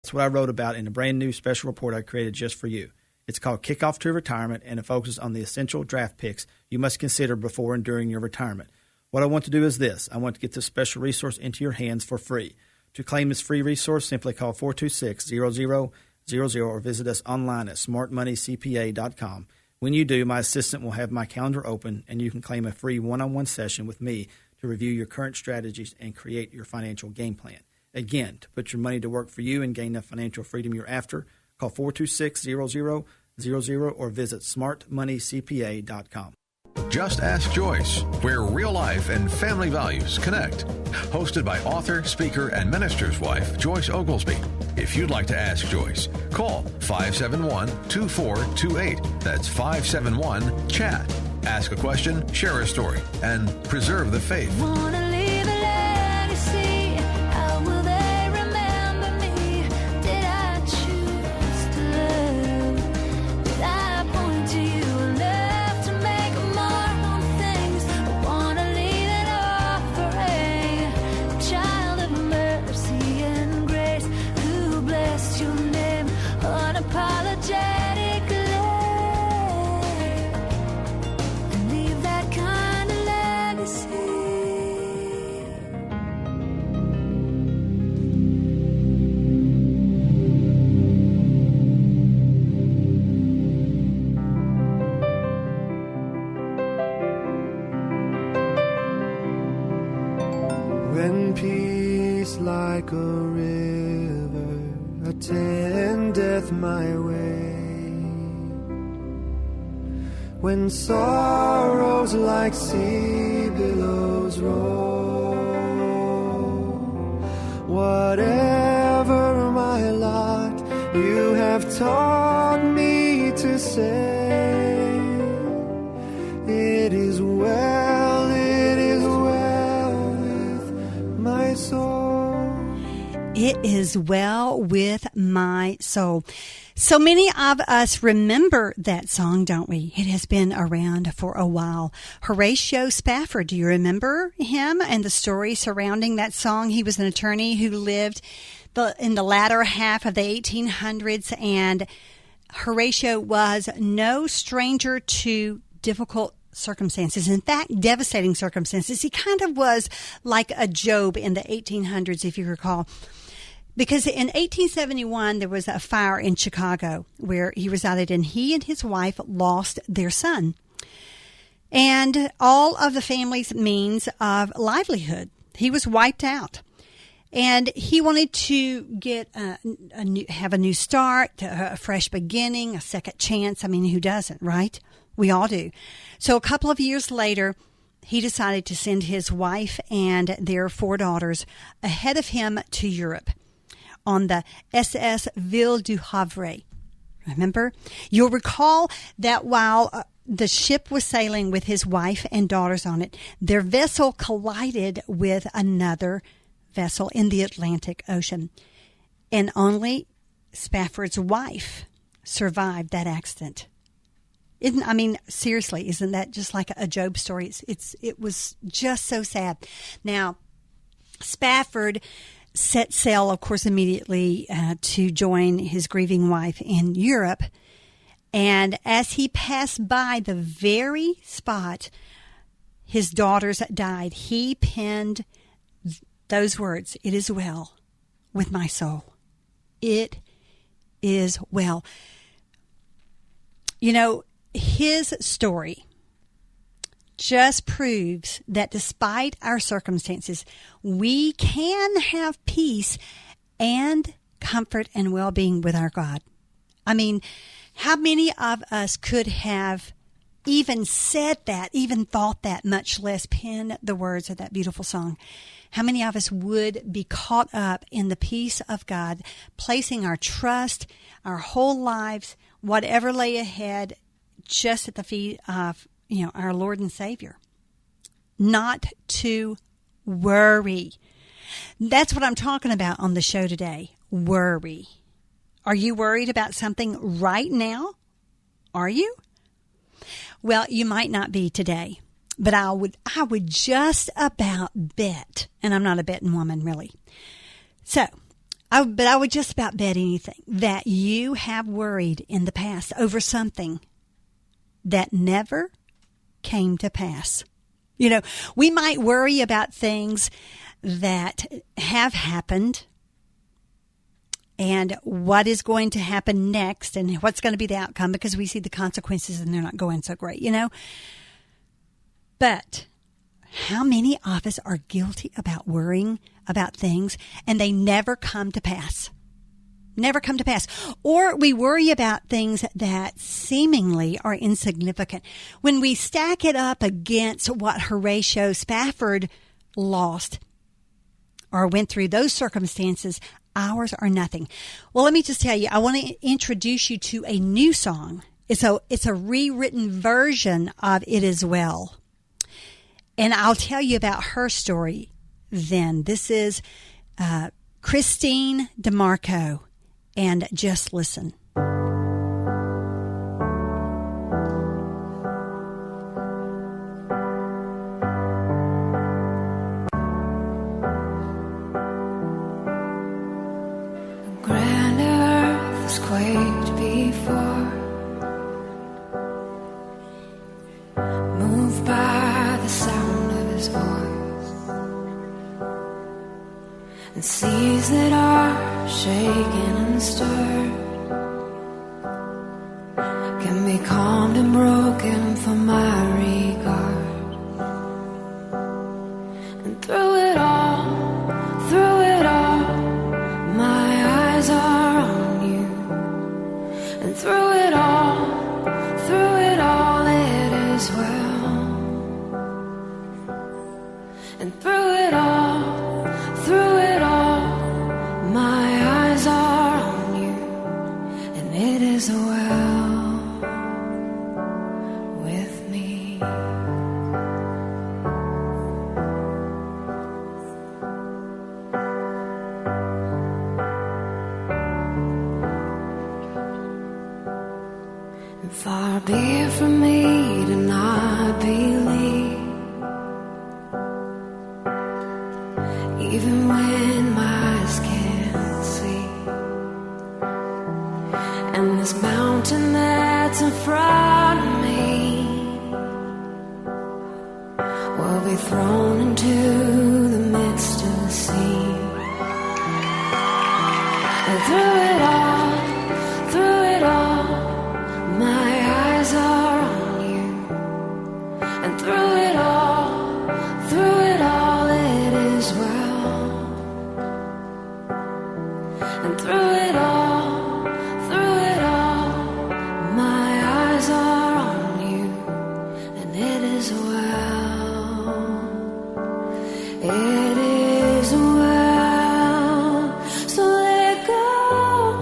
That's what I wrote about in a brand new special report I created just for you. It's called Kickoff to Retirement, and it focuses on the essential draft picks you must consider before and during your retirement. What I want to do is this. I want to get this special resource into your hands for free. To claim this free resource, simply call 426-0000 or visit us online at smartmoneycpa.com. When you do, my assistant will have my calendar open, and you can claim a free one-on-one session with me to review your current strategies and create your financial game plan. Again, to put your money to work for you and gain the financial freedom you're after, call 426-0000 or visit smartmoneycpa.com. Just Ask Joyce, where real life and family values connect. Hosted by author, speaker, and minister's wife, Joyce Oglesby. If you'd like to ask Joyce, call 571-2428. That's 571-CHAT. Ask a question, share a story, and preserve the faith. When peace like a river attendeth my way, when sorrows like sea billows roll, whatever my lot, you have taught me to say, it is well, it is well with my soul. It is well with my soul. So many of us remember that song, don't we? It has been around for a while. Horatio Spafford, do you remember him and the story surrounding that song? He was an attorney who lived in the latter half of the 1800s, and Horatio was no stranger to difficult circumstances. In fact, devastating circumstances. He kind of was like a Job in the 1800s, if you recall. Because in 1871, there was a fire in Chicago where he resided, and he and his wife lost their son and all of the family's means of livelihood. He was wiped out, and he wanted to get have a new start, a fresh beginning, a second chance. I mean, who doesn't, right? We all do. So a couple of years later, he decided to send his wife and their 4 daughters ahead of him to Europe on the SS Ville du Havre. Remember? You'll recall that while the ship was sailing with his wife and daughters on it, their vessel collided with another vessel in the Atlantic Ocean. And only Spafford's wife survived that accident. Seriously, isn't that just like a Job story? It was just so sad. Now, Spafford set sail, of course, immediately to join his grieving wife in Europe. And as he passed by the very spot his daughters died, he penned those words, "It is well with my soul. It is well." You know, his story just proves that despite our circumstances, we can have peace and comfort and well-being with our God. I mean, how many of us could have even said that, even thought that, much less pen the words of that beautiful song? How many of us would be caught up in the peace of God, placing our trust, our whole lives, whatever lay ahead, just at the feet of, our Lord and Savior? Not to worry. That's what I'm talking about on the show today. Worry. Are you worried about something right now? Are you? Well, you might not be today, but I would just about bet, and I'm not a betting woman really. So But I would just about bet anything that you have worried in the past over something that never came to pass. You know, we might worry about things that have happened and what is going to happen next and what's going to be the outcome because we see the consequences and they're not going so great, you know. But how many of us are guilty about worrying about things and they never come to pass? Never come to pass. Or we worry about things that seemingly are insignificant. When we stack it up against what Horatio Spafford lost or went through those circumstances, ours are nothing. Well, let me just tell you, I want to introduce you to a new song. It's a rewritten version of It Is Well. And I'll tell you about her story then. This is Christine DeMarco. And just listen. Grand earth has quaked before, moved by the sound of his voice, and seas that are shaken and stirred can be calmed and broken for my regard. And through it all, my eyes are on you. And through it all, it is well. And through it all, my eyes are on you, and it is well with me. And far be it from me to not believe, even when my eyes can't see. And this mountain that's in front of me will be thrown into the midst of the sea. And through it all, my eyes are on you. And through it all, it is well. And through it all, my eyes are on you, and it is well. It is well. So let go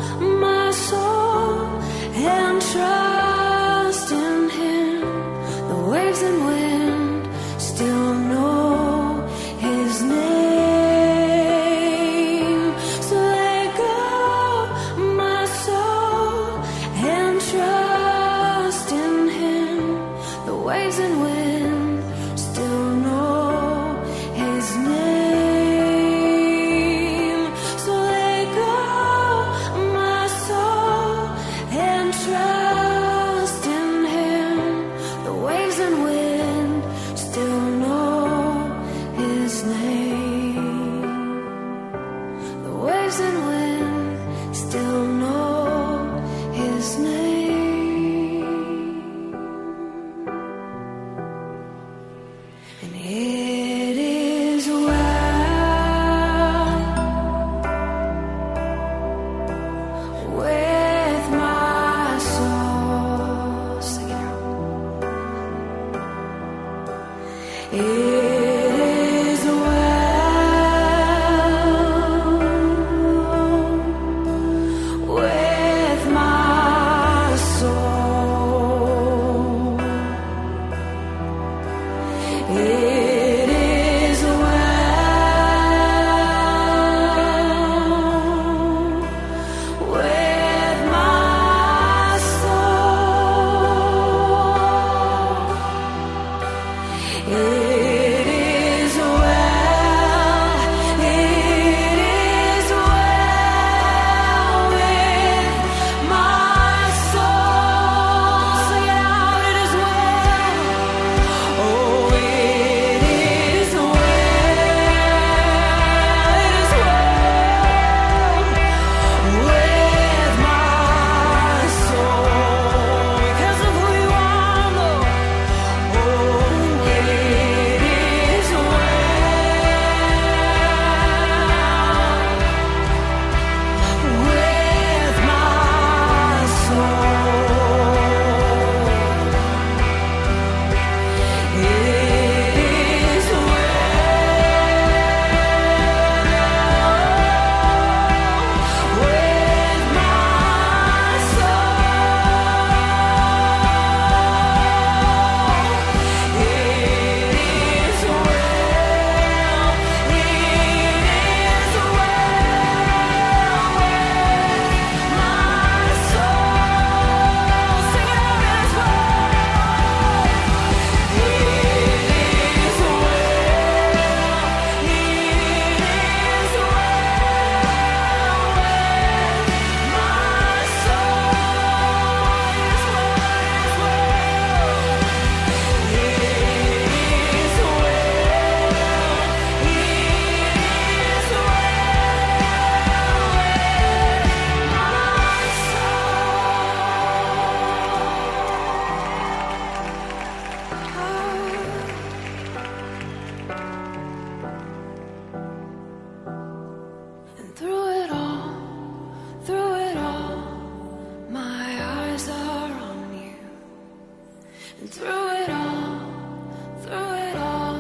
through it all,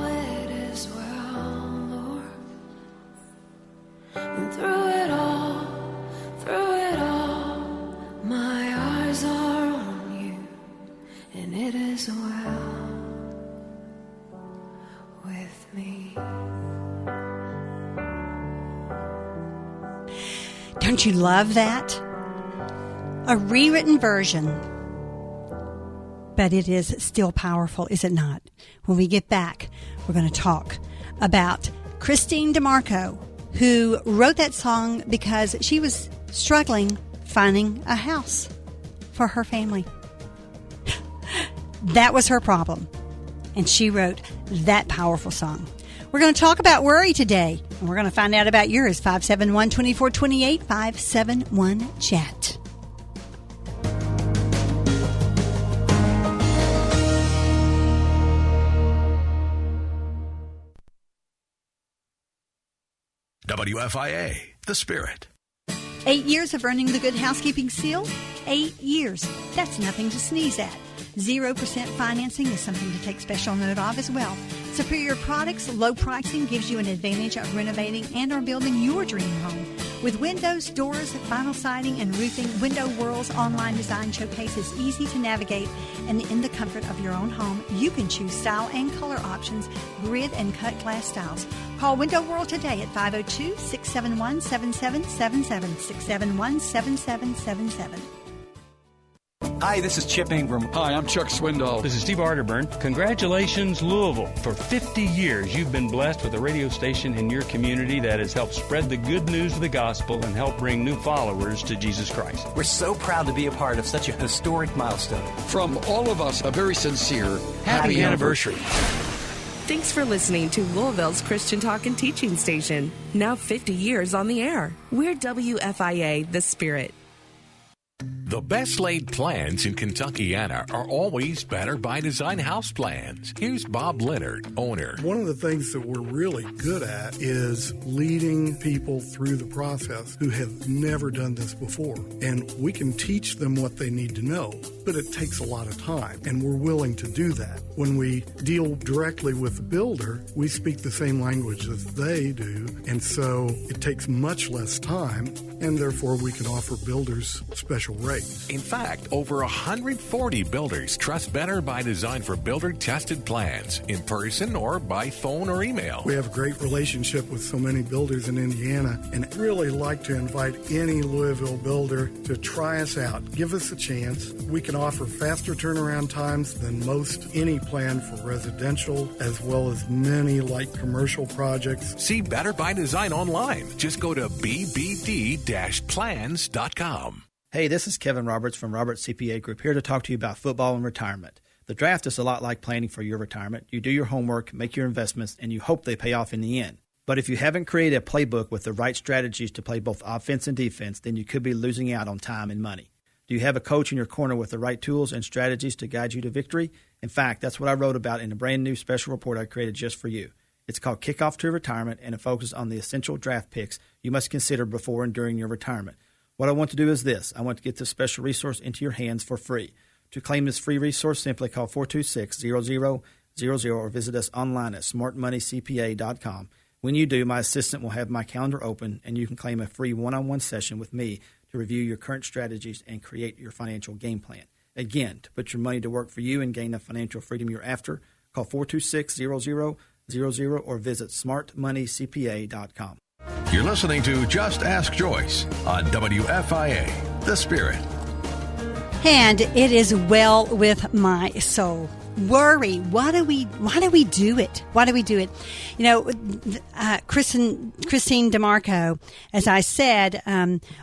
it is well, Lord. And through it all, my eyes are on you, and it is well with me. Don't you love that? A rewritten version, but it is still powerful, is it not? When we get back, we're going to talk about Christine DeMarco, who wrote that song because she was struggling finding a house for her family. That was her problem, and she wrote that powerful song. We're going to talk about worry today, and we're going to find out about yours. 571-2428, 571-CHAT. WFIA, The Spirit. 8 years of earning the Good Housekeeping seal? 8 years. That's nothing to sneeze at. 0% financing is something to take special note of as well. Superior products, low pricing gives you an advantage of renovating and or building your dream home. With windows, doors, vinyl siding, and roofing, Window World's online design showcase is easy to navigate, and in the comfort of your own home, you can choose style and color options, grid and cut glass styles. Call Window World today at 502-671-7777, 671-7777. Hi, this is Chip Ingram. Hi, I'm Chuck Swindoll. This is Steve Arterburn. Congratulations, Louisville. For 50 years, you've been blessed with a radio station in your community that has helped spread the good news of the gospel and help bring new followers to Jesus Christ. We're so proud to be a part of such a historic milestone. From all of us, a very sincere happy anniversary. Thanks for listening to Louisville's Christian Talk and Teaching Station. Now 50 years on the air. We're WFIA, The Spirit. The best laid plans in Kentuckiana are always Better by Design house plans. Here's Bob Leonard, owner. One of the things that we're really good at is leading people through the process who have never done this before. And we can teach them what they need to know, but it takes a lot of time, and we're willing to do that. When we deal directly with the builder, we speak the same language as they do, and so it takes much less time, and therefore we can offer builders special rates. In fact, over 140 builders trust Better by Design for builder-tested plans, in person or by phone or email. We have a great relationship with so many builders in Indiana, and I'd really like to invite any Louisville builder to try us out. Give us a chance. We can offer faster turnaround times than most any plan for residential, as well as many light commercial projects. See Better by Design online. Just go to bbd-plans.com. Hey, this is Kevin Roberts from Roberts CPA Group, here to talk to you about football and retirement. The draft is a lot like planning for your retirement. You do your homework, make your investments, and you hope they pay off in the end. But if you haven't created a playbook with the right strategies to play both offense and defense, then you could be losing out on time and money. Do you have a coach in your corner with the right tools and strategies to guide you to victory? In fact, that's what I wrote about in a brand new special report I created just for you. It's called Kickoff to Retirement, and it focuses on the essential draft picks you must consider before and during your retirement. What I want to do is this. I want to get this special resource into your hands for free. To claim this free resource, simply call 426-0000 or visit us online at smartmoneycpa.com. When you do, my assistant will have my calendar open, and you can claim a free one-on-one session with me to review your current strategies and create your financial game plan. Again, to put your money to work for you and gain the financial freedom you're after, call 426-0000 or visit smartmoneycpa.com. You're listening to Just Ask Joyce on WFIA, The Spirit. And it is well with my soul. Worry. Why do we do it? Why do we do it? You know, Christine DeMarco, as I said,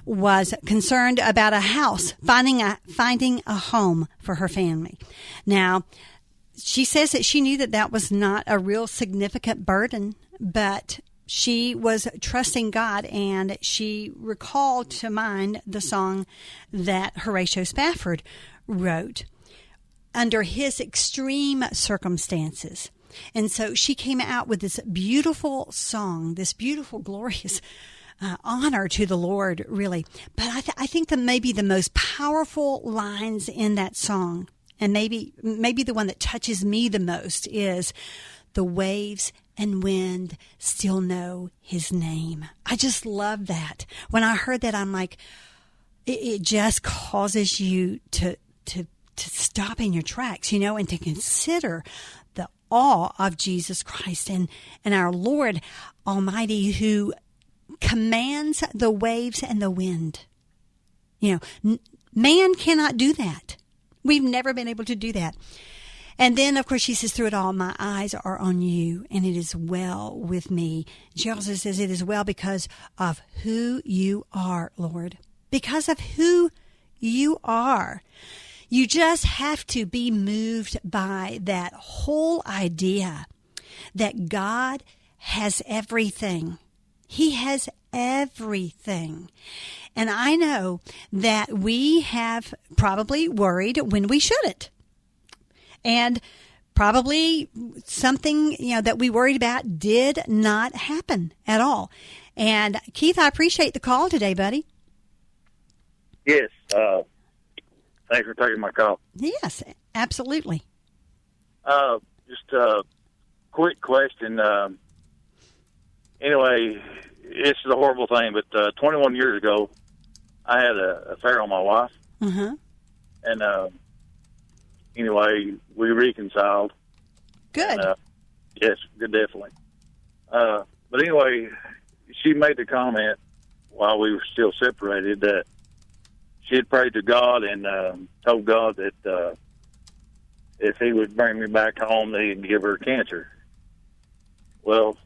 was concerned about a house, finding a home for her family. Now, she says that she knew that was not a real significant burden, but she was trusting God, and she recalled to mind the song that Horatio Spafford wrote under his extreme circumstances. And so she came out with this beautiful song, this beautiful, glorious honor to the Lord, really. But I think that maybe the most powerful lines in that song, and maybe the one that touches me the most is the waves and wind still know his name. I just love that. When I heard that, I'm like, it just causes you to stop in your tracks, and to consider the awe of Jesus Christ and our Lord Almighty, who commands the waves and the wind. Man cannot do that. We've never been able to do that. And then, of course, she says, through it all, my eyes are on you, and it is well with me. She also says, it is well because of who you are, Lord. Because of who you are. You just have to be moved by that whole idea that God has everything. He has everything. And I know that we have probably worried when we shouldn't. And probably something, that we worried about did not happen at all. And Keith, I appreciate the call today, buddy. Yes. Thanks for taking my call. Yes, absolutely. Just a quick question. Anyway, this is a horrible thing, but 21 years ago, I had an affair on my wife. Uh-huh. And anyway, we reconciled. Good. And, yes, good, definitely. But anyway, she made the comment while we were still separated that she had prayed to God and told God that if he would bring me back home, they'd give her cancer. Well,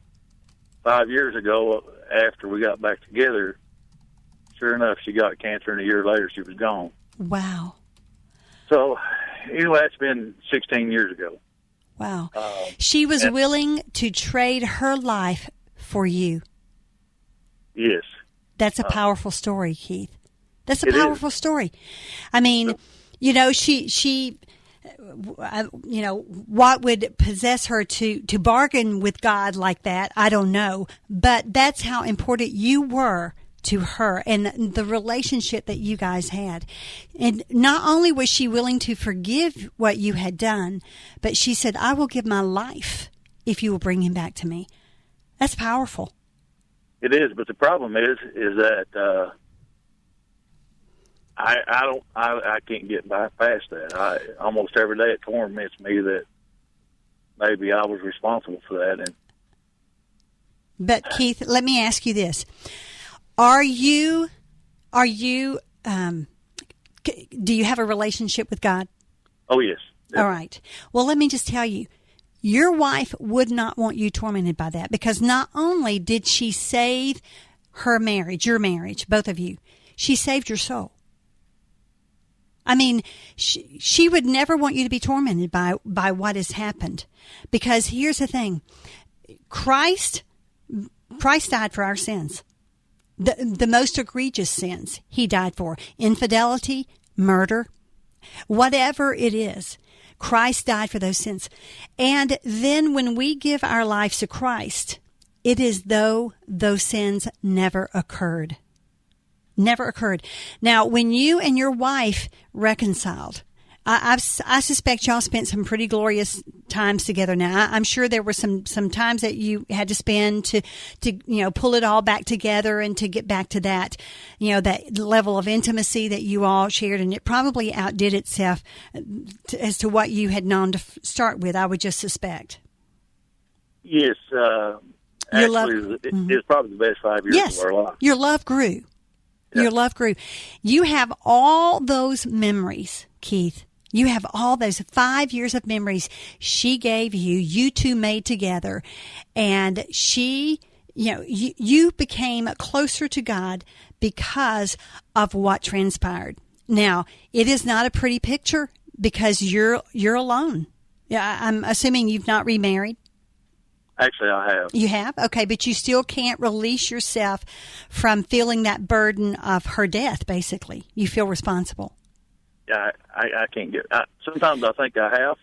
5 years ago, after we got back together, sure enough, she got cancer, and a year later, she was gone. Wow. So, anyway, that's been 16 years ago. Wow. She was willing to trade her life for you. Yes. That's a powerful story, Keith. That's a It powerful is. story. I mean, she what would possess her to bargain with God like that? I don't know. But that's how important you were to her and the relationship that you guys had. And not only was she willing to forgive what you had done, but she said, I will give my life if you will bring him back to me. That's powerful. It is, but the problem is that I can't get past that. Almost every day it torments me that maybe I was responsible for that. But Keith, let me ask you this: do you have a relationship with God? Oh yes. All right. Well, let me just tell you, your wife would not want you tormented by that, because not only did she save her marriage, your marriage, both of you, she saved your soul. I mean, she would never want you to be tormented by what has happened. Because here's the thing. Christ died for our sins. The most egregious sins he died for. Infidelity, murder, whatever it is. Christ died for those sins. And then when we give our lives to Christ, it is though those sins never occurred. Never occurred. Now, when you and your wife reconciled, I suspect y'all spent some pretty glorious times together. Now, I'm sure there were some times that you had to spend to pull it all back together and to get back to that, that level of intimacy that you all shared, and it probably outdid itself as to what you had known to start with. I would just suspect. Yes, actually, it's probably the best 5 years of our life. Your love grew. Yeah. Your love grew. You have all those memories, Keith. You have all those 5 years of memories she gave you, you two made together. And she, you became closer to God because of what transpired. Now, it is not a pretty picture because you're alone. Yeah, I'm assuming you've not remarried. Actually, I have. You have? Okay, but you still can't release yourself from feeling that burden of her death, basically. You feel responsible. Yeah, I can't get it. Sometimes I think I have,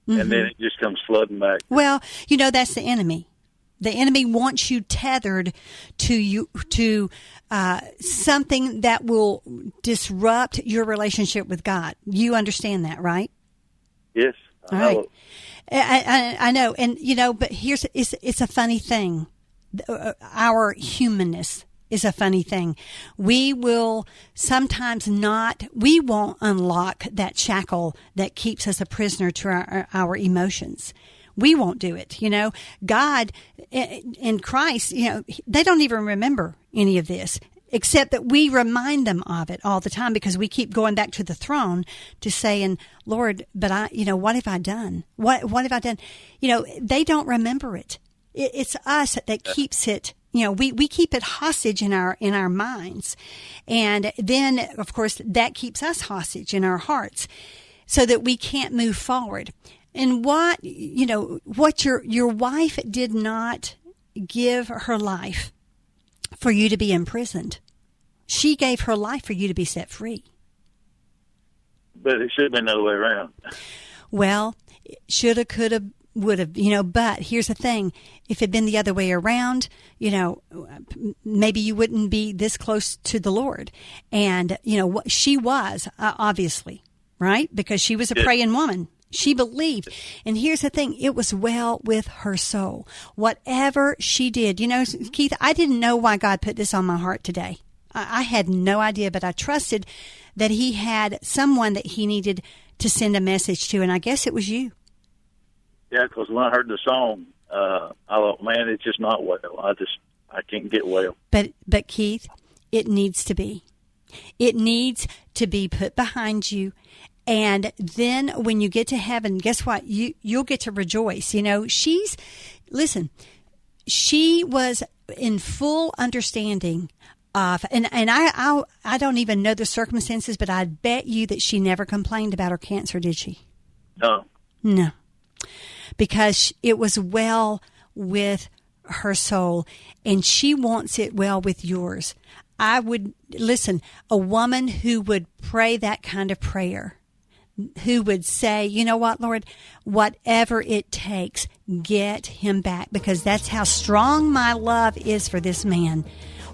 and then it just comes flooding back. Well, that's the enemy. The enemy wants you tethered to something that will disrupt your relationship with God. You understand that, right? Yes. All right. I know. And, but it's a funny thing. Our humanness is a funny thing. We will sometimes we won't unlock that shackle that keeps us a prisoner to our emotions. We won't do it. God in Christ, they don't even remember any of this, except that we remind them of it all the time because we keep going back to the throne to saying, Lord, but what have I done? What have I done? They don't remember it. It's us that keeps it. We keep it hostage in our minds. And then, of course, that keeps us hostage in our hearts so that we can't move forward. And what your wife did not give her life for you to be imprisoned. She gave her life for you to be set free. But it should have been the other way around. Well, shoulda, coulda, would have, but here's the thing. If it had been the other way around, maybe you wouldn't be this close to the Lord. And, she was, obviously, right? Because she was a praying woman. She believed. And here's the thing. It was well with her soul. Whatever she did, Keith, I didn't know why God put this on my heart today. I had no idea, but I trusted that he had someone that he needed to send a message to. And I guess it was you. Yeah, because when I heard the song, I thought, man, it's just not well. I can't get well. But Keith, it needs to be. It needs to be put behind you. And then when you get to heaven, guess what? You'll get to rejoice. She was in full understanding of, and I don't even know the circumstances, but I bet you that she never complained about her cancer, did she? No. Because it was well with her soul, and she wants it well with yours. I would, a woman who would pray that kind of prayer, who would say, you know what, Lord, whatever it takes, get him back, because that's how strong my love is for this man.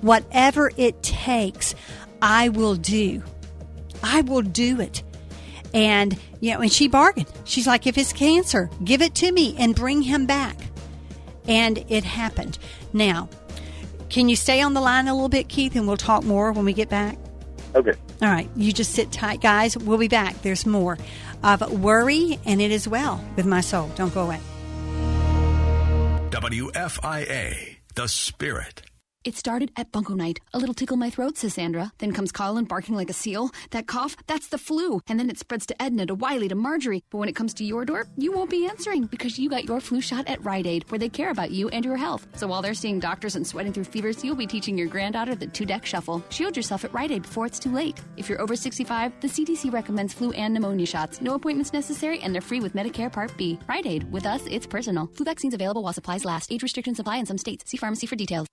Whatever it takes, I will do. I will do it. And, and she bargained. She's like, if it's cancer, give it to me and bring him back. And it happened. Now, can you stay on the line a little bit, Keith, and we'll talk more when we get back? Okay. All right. You just sit tight, guys. We'll be back. There's more of Worry, and It Is Well with My Soul. Don't go away. WFIA, The Spirit. It started at bunko night. A little tickle in my throat, says Sandra. Then comes Colin barking like a seal. That cough, that's the flu. And then it spreads to Edna, to Wiley, to Marjorie. But when it comes to your door, you won't be answering because you got your flu shot at Rite Aid, where they care about you and your health. So while they're seeing doctors and sweating through fevers, you'll be teaching your granddaughter the 2-deck shuffle. Shield yourself at Rite Aid before it's too late. If you're over 65, the CDC recommends flu and pneumonia shots. No appointments necessary, and they're free with Medicare Part B. Rite Aid. With us, it's personal. Flu vaccines available while supplies last. Age restrictions apply in some states. See pharmacy for details.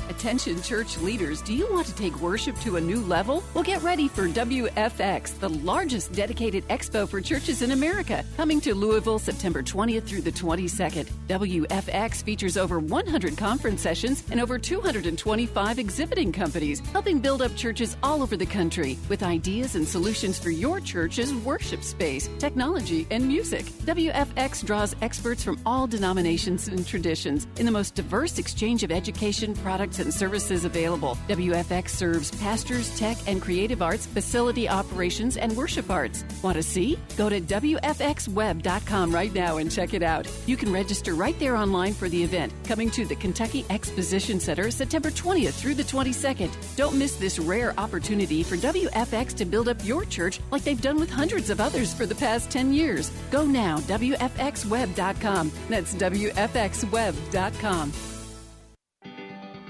Attention church leaders, do you want to take worship to a new level? Well, get ready for WFX, the largest dedicated expo for churches in America, coming to Louisville September 20th through the 22nd. WFX features over 100 conference sessions and over 225 exhibiting companies, helping build up churches all over the country with ideas and solutions for your church's worship space, technology, and music. WFX draws experts from all denominations and traditions in the most diverse exchange of education, products, and services available. WFX serves pastors, tech and creative arts, facility operations, and worship arts. Want to see? Go to WFXweb.com right now and check it out. You can register right there online for the event, coming to the Kentucky Exposition Center September 20th through the 22nd. Don't miss this rare opportunity for WFX to build up your church like they've done with hundreds of others for the past 10 years. Go now, WFXweb.com. That's WFXweb.com.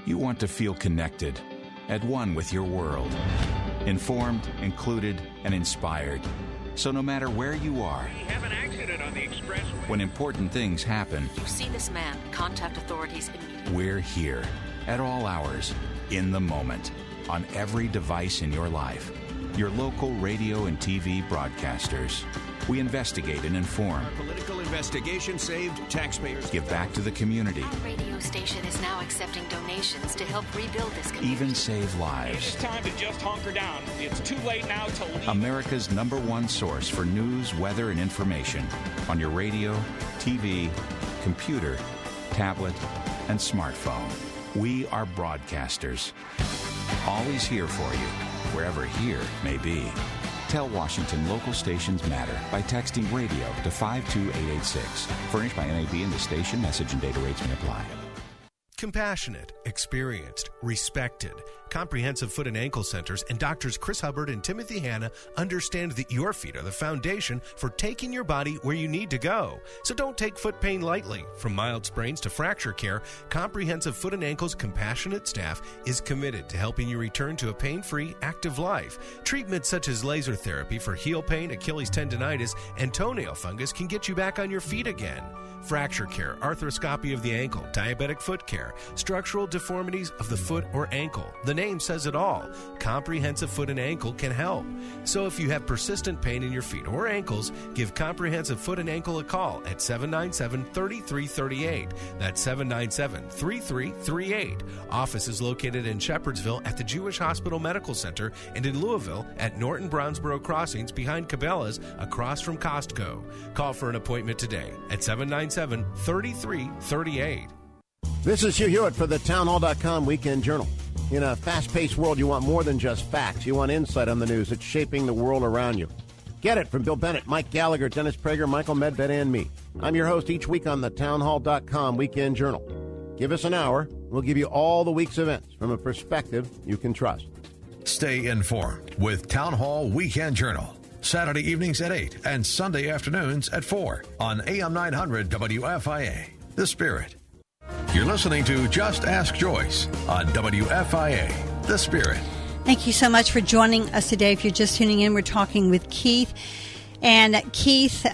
You want to feel connected, at one with your world, informed, included, and inspired. So no matter where you are, we have an accident on the expressway. When important things happen, you see this man, contact authorities immediately. We're here, at all hours, in the moment, on every device in your life. Your local radio and TV broadcasters. We investigate and inform. Our political investigation saved taxpayers. Give back to the community. Our radio station is now accepting donations to help rebuild this community. Even save lives. It's time to just hunker down. It's too late now to leave. America's #1 source for news, weather, and information on your radio, TV, computer, tablet, and smartphone. We are broadcasters. Always here for you, wherever here may be. Tell Washington local stations matter by texting radio to 52886. Furnished by NAB and the station. Message and data rates may apply. Compassionate, experienced, respected. Comprehensive Foot and Ankle Centers and Doctors Chris Hubbard and Timothy Hanna understand that your feet are the foundation for taking your body where you need to go. So don't take foot pain lightly. From mild sprains to fracture care, Comprehensive Foot and Ankle's compassionate staff is committed to helping you return to a pain-free, active life. Treatments such as laser therapy for heel pain, Achilles tendonitis, and toenail fungus can get you back on your feet again. Fracture care, arthroscopy of the ankle, diabetic foot care, structural deformities of the foot or ankle. The name says it all. Comprehensive Foot and Ankle can help. So if you have persistent pain in your feet or ankles, give Comprehensive Foot and Ankle a call at 797-3338. That's 797-3338. Office is located in Shepherdsville at the Jewish Hospital Medical Center and in Louisville at Norton Brownsboro Crossings behind Cabela's across from Costco. Call for an appointment today at 797-3338. This is Hugh Hewitt for the townhall.com Weekend Journal. In a fast-paced world, you want more than just facts. You want insight on the news that's shaping the world around you. Get it from Bill Bennett, Mike Gallagher, Dennis Prager, Michael Medved, and me. I'm your host each week on the townhall.com Weekend Journal. Give us an hour. We'll give you all the week's events from a perspective you can trust. Stay informed with Town Hall Weekend Journal. Saturday evenings at 8 and Sunday afternoons at 4 on AM 900 WFIA. The Spirit. You're listening to Just Ask Joyce on WFIA, The Spirit. Thank you so much for joining us today. If you're just tuning in, we're talking with Keith. And Keith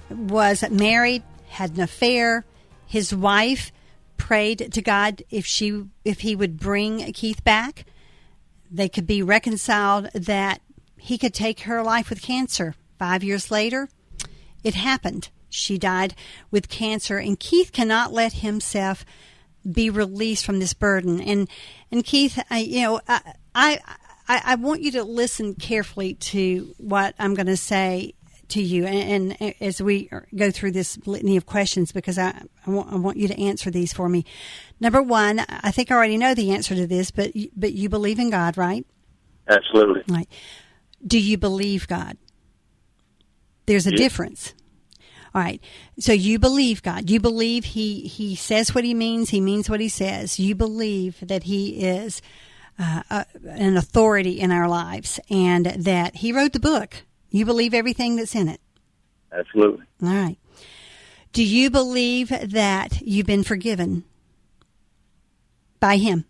was married, had an affair. His wife prayed to God if he would bring Keith back. They could be reconciled, that he could take her life with cancer. 5 years later, it happened. She died with cancer, and Keith cannot let himself be released from this burden. And Keith, I want you to listen carefully to what I'm going to say to you, and as we go through this litany of questions, because I want you to answer these for me. Number one, I think I already know the answer to this, but you believe in God, right? Absolutely. Right. Do you believe God? There's a difference. All right. So you believe God. You believe He says what He means what He says. You believe that He is an authority in our lives, and that He wrote the book. You believe everything that's in it. Absolutely. All right. Do you believe that you've been forgiven by Him?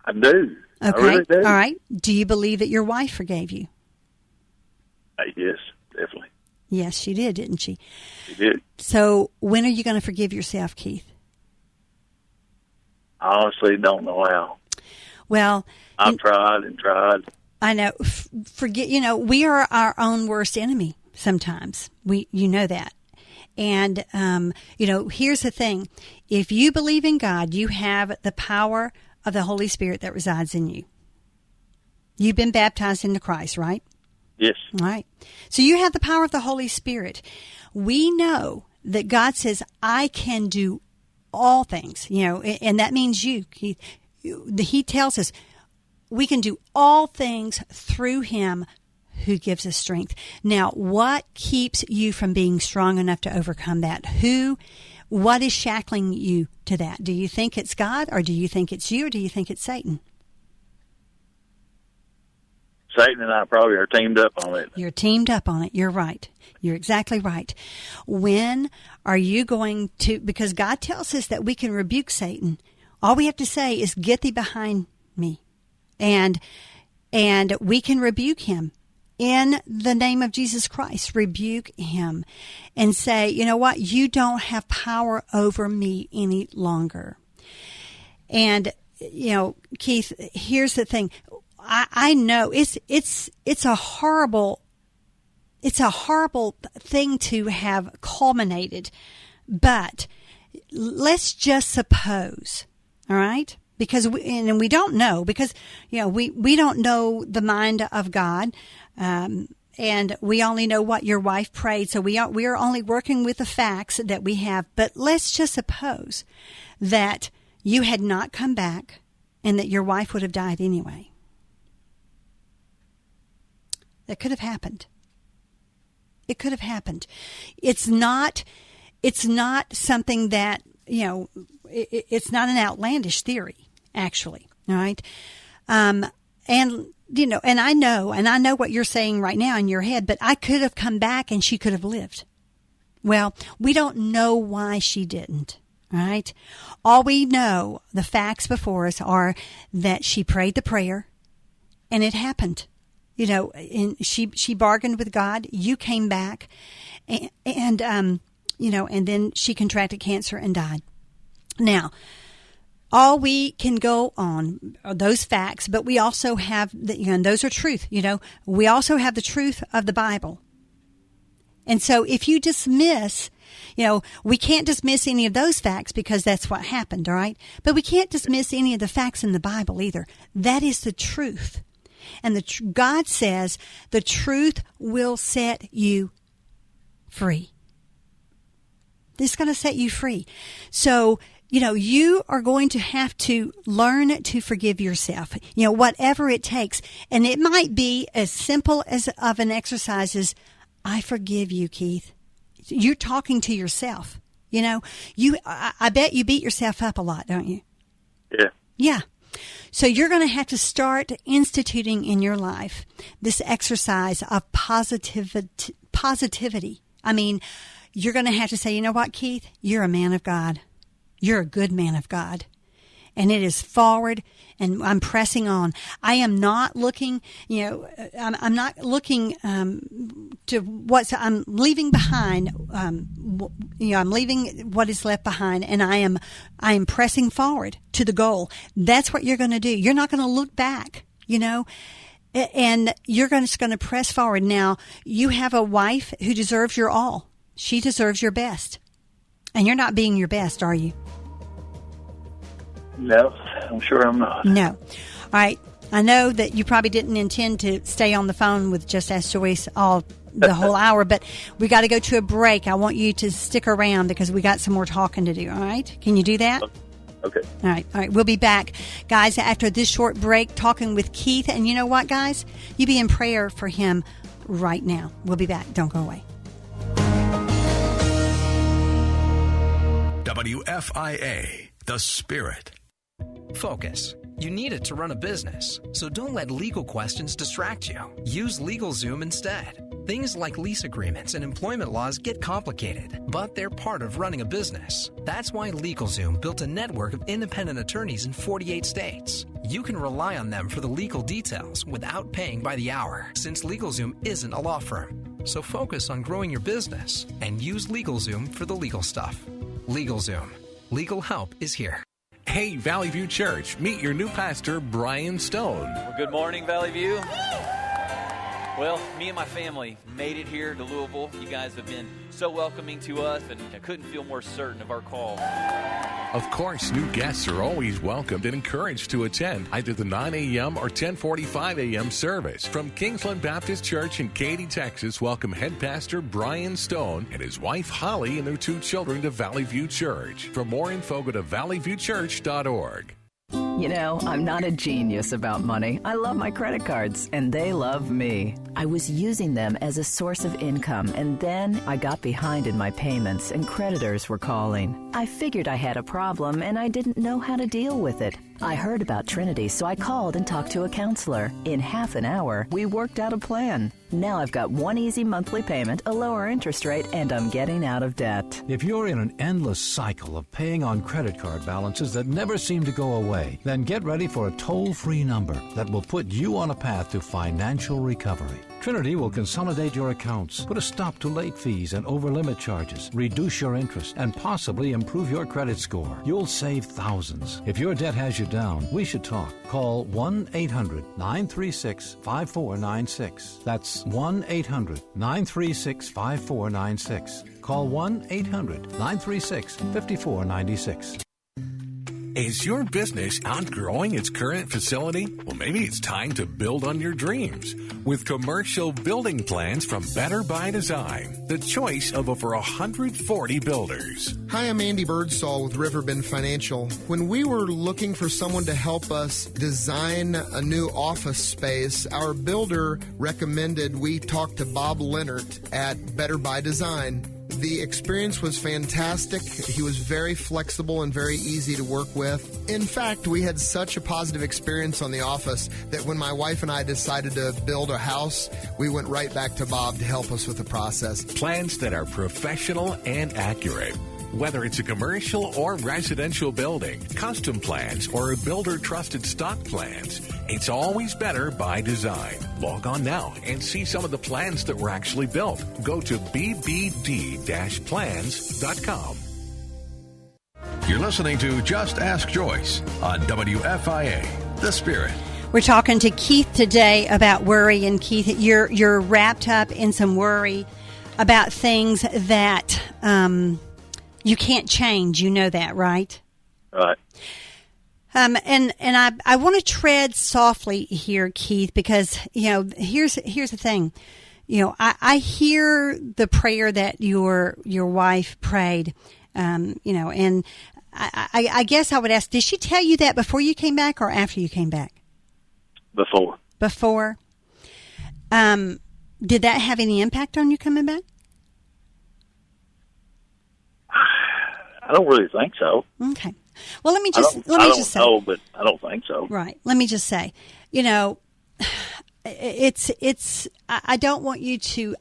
I do. Okay. I really do. All right. Do you believe that your wife forgave you? Yes, definitely. Yes, she did, didn't she? She did. So when are you going to forgive yourself, Keith? I honestly don't know how. Well, I've tried and tried. I know. We are our own worst enemy sometimes. You know that. And, here's the thing. If you believe in God, you have the power of the Holy Spirit that resides in you. You've been baptized into Christ, right? Yes. All right. So you have the power of the Holy Spirit. We know that God says, I can do all things, and that means you. He tells us we can do all things through Him who gives us strength. Now, what keeps you from being strong enough to overcome that? What is shackling you to that? Do you think it's God, or do you think it's you, or do you think it's Satan? Satan and I probably are teamed up on it. You're teamed up on it. You're right. You're exactly right. When are you going to, because God tells us that we can rebuke Satan. All we have to say is, get thee behind me. And we can rebuke him in the name of Jesus Christ. Rebuke him and say, you know what? You don't have power over me any longer. And, Keith, here's the thing. I know it's a horrible it's a horrible thing to have culminated. But let's just suppose, all right? Because we don't know, because we don't know the mind of God, and we only know what your wife prayed. So we are only working with the facts that we have. But let's just suppose that you had not come back, and that your wife would have died anyway. That could have happened. It could have happened. It's not something that, it's not an outlandish theory, actually. All right. And I know what you're saying right now in your head, but I could have come back and she could have lived. Well, we don't know why she didn't. All right. All we know, the facts before us, are that she prayed the prayer and it happened. And she bargained with God. You came back and then she contracted cancer and died. Now, all we can go on are those facts, but we also have, and those are truth. We also have the truth of the Bible. And so if you dismiss, we can't dismiss any of those facts because that's what happened, all right? But we can't dismiss any of the facts in the Bible either. That is the truth. And God says the truth will set you free. It's going to set you free. So, you are going to have to learn to forgive yourself, whatever it takes. And it might be as simple as of an exercise as, I forgive you, Keith. You're talking to yourself. I bet you beat yourself up a lot, don't you? Yeah. Yeah. So you're going to have to start instituting in your life this exercise of positivity. I mean, you're going to have to say, you know what, Keith? You're a man of God. You're a good man of God. And it is forward, and I'm pressing on. I am not looking, I'm not looking to I'm leaving behind, I'm leaving what is left behind, and I am pressing forward to the goal. That's what you're going to do. You're not going to look back, and you're just going to press forward. Now, you have a wife who deserves your all. She deserves your best. And you're not being your best, are you? No, I'm sure I'm not. No. All right. I know that you probably didn't intend to stay on the phone with Just Ask Joyce the whole hour, but we got to go to a break. I want you to stick around because we got some more talking to do. All right? Can you do that? Okay. All right. We'll be back, guys, after this short break, talking with Keith. And you know what, guys? You be in prayer for him right now. We'll be back. Don't go away. WFIA, The Spirit. Focus. You need it to run a business, so don't let legal questions distract you. Use LegalZoom instead. Things like lease agreements and employment laws get complicated, but they're part of running a business. That's why LegalZoom built a network of independent attorneys in 48 states. You can rely on them for the legal details without paying by the hour, since LegalZoom isn't a law firm. So focus on growing your business and use LegalZoom for the legal stuff. LegalZoom. Legal help is here. Hey, Valley View Church, meet your new pastor, Brian Stone. Well, good morning, Valley View. Well, me and my family made it here to Louisville. You guys have been so welcoming to us, and I couldn't feel more certain of our call. Of course, new guests are always welcomed and encouraged to attend either the 9 a.m. or 10:45 a.m. service. From Kingsland Baptist Church in Katy, Texas, welcome head pastor Brian Stone and his wife Holly and their 2 children to Valley View Church. For more info, go to valleyviewchurch.org. You know, I'm not a genius about money. I love my credit cards, and they love me. I was using them as a source of income, and then I got behind in my payments, and creditors were calling. I figured I had a problem, and I didn't know how to deal with it. I heard about Trinity, so I called and talked to a counselor. In half an hour, we worked out a plan. Now I've got one easy monthly payment, a lower interest rate, and I'm getting out of debt. If you're in an endless cycle of paying on credit card balances that never seem to go away, then get ready for a toll-free number that will put you on a path to financial recovery. Trinity will consolidate your accounts, put a stop to late fees and over-limit charges, reduce your interest, and possibly improve your credit score. You'll save thousands. If your debt has you you down, we should talk. Call 1-800-936-5496. That's 1-800-936-5496. Call 1-800-936-5496. Is your business outgrowing its current facility? Well, maybe it's time to build on your dreams with commercial building plans from Better by Design, the choice of over 140 builders. Hi, I'm Andy Birdsall with Riverbend Financial. When we were looking for someone to help us design a new office space, our builder recommended we talk to Bob Leonard at Better by Design. The experience was fantastic. He was very flexible and very easy to work with. In fact, we had such a positive experience on the office that when my wife and I decided to build a house, we went right back to Bob to help us with the process. Plans that are professional and accurate. Whether it's a commercial or residential building, custom plans, or builder-trusted stock plans, it's always Better by Design. Log on now and see some of the plans that were actually built. Go to bbd-plans.com. You're listening to Just Ask Joyce on WFIA, The Spirit. We're talking to Keith today about worry, and Keith, you're wrapped up in some worry about things that you can't change. You know that, right? Right. And I want to tread softly here, Keith, because here's the thing. I hear the prayer that your wife prayed. And I guess I would ask, did she tell you that before you came back or after you came back? Before. Before. Did that have any impact on you coming back? I don't really think so. Okay. Well, let me just say. But I don't think so. Right. Let me just say, it's. I don't want you to.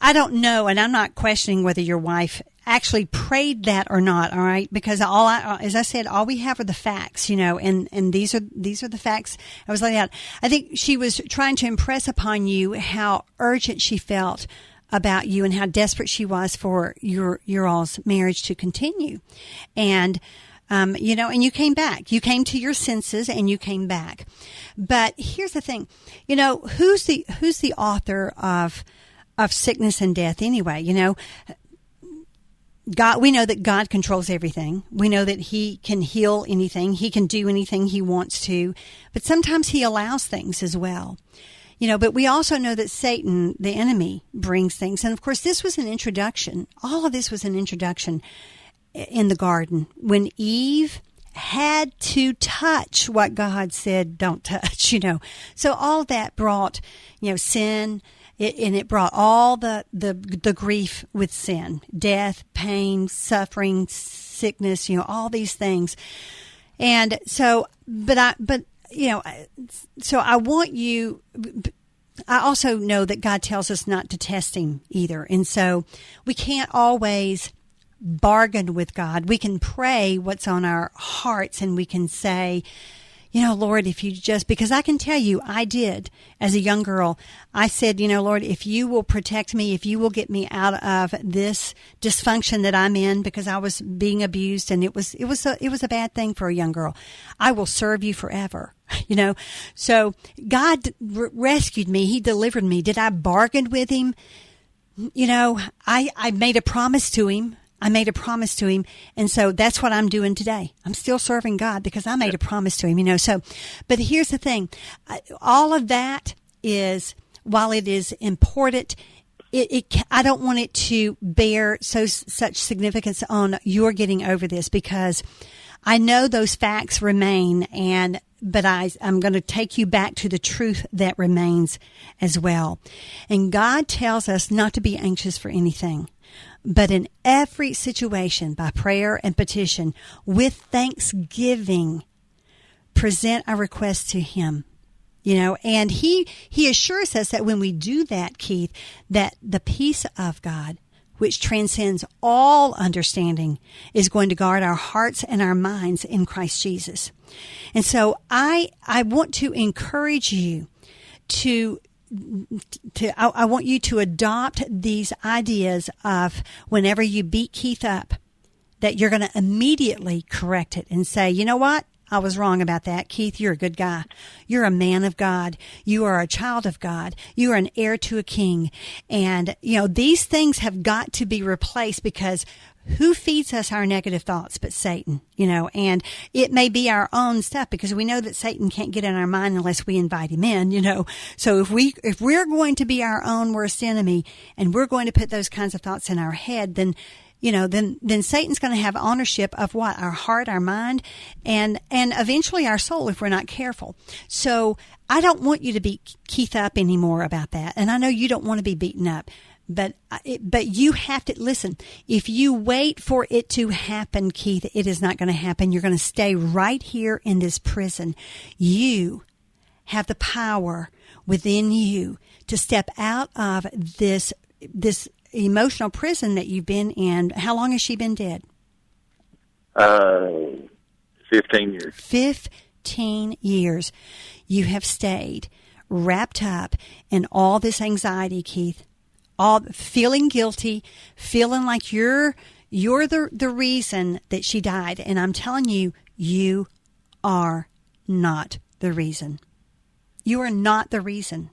I don't know, and I'm not questioning whether your wife actually prayed that or not. All right, because as I said, all we have are the facts, and these are the facts I was laying out. I think she was trying to impress upon you how urgent she felt about you and how desperate she was for your all's marriage to continue. And, and you came back. You came to your senses and you came back. But here's the thing, who's the author of sickness and death anyway? God, we know that God controls everything. We know that He can heal anything. He can do anything He wants to, but sometimes He allows things as well. But we also know that Satan, the enemy, brings things. And of course, this was an introduction. All of this was an introduction in the garden when Eve had to touch what God said don't touch, So all that brought, sin, and it brought all the grief with sin, death, pain, suffering, sickness, all these things. And so, so I want you. I also know that God tells us not to test Him either. And so we can't always bargain with God. We can pray what's on our hearts and we can say, Lord, if you just, because I can tell you, I did as a young girl, I said, Lord, if you will protect me, if you will get me out of this dysfunction that I'm in because I was being abused and it was a bad thing for a young girl, I will serve you forever. So God rescued me. He delivered me. Did I bargain with Him? I made a promise to Him. And so that's what I'm doing today. I'm still serving God because I made a promise to Him, So, but here's the thing. All of that is, while it is important, I don't want it to bear such significance on your getting over this, because I know those facts remain, but I'm going to take you back to the truth that remains as well. And God tells us not to be anxious for anything, but in every situation, by prayer and petition, with thanksgiving, present our requests to Him. And He assures us that when we do that, Keith, that the peace of God, which transcends all understanding, is going to guard our hearts and our minds in Christ Jesus. And so I want to encourage you I want you to adopt these ideas of whenever you beat Keith up, that you're going to immediately correct it and say, you know what? I was wrong about that. Keith, you're a good guy. You're a man of God. You are a child of God. You are an heir to a king. And, these things have got to be replaced, because who feeds us our negative thoughts but Satan, and it may be our own stuff, because we know that Satan can't get in our mind unless we invite him in, So if we're going to be our own worst enemy and we're going to put those kinds of thoughts in our head, then then Satan's going to have ownership of what? Our heart, our mind, and eventually our soul if we're not careful. So I don't want you to beat Keith up anymore about that. And I know you don't want to be beaten up, but you have to listen. If you wait for it to happen, Keith, it is not going to happen. You're going to stay right here in this prison. You have the power within you to step out of this emotional prison that you've been in. How long has she been dead? 15 years. 15 years. You have stayed wrapped up in all this anxiety, Keith. All feeling guilty, feeling like you're the reason that she died. And I'm telling you, you are not the reason. You are not the reason.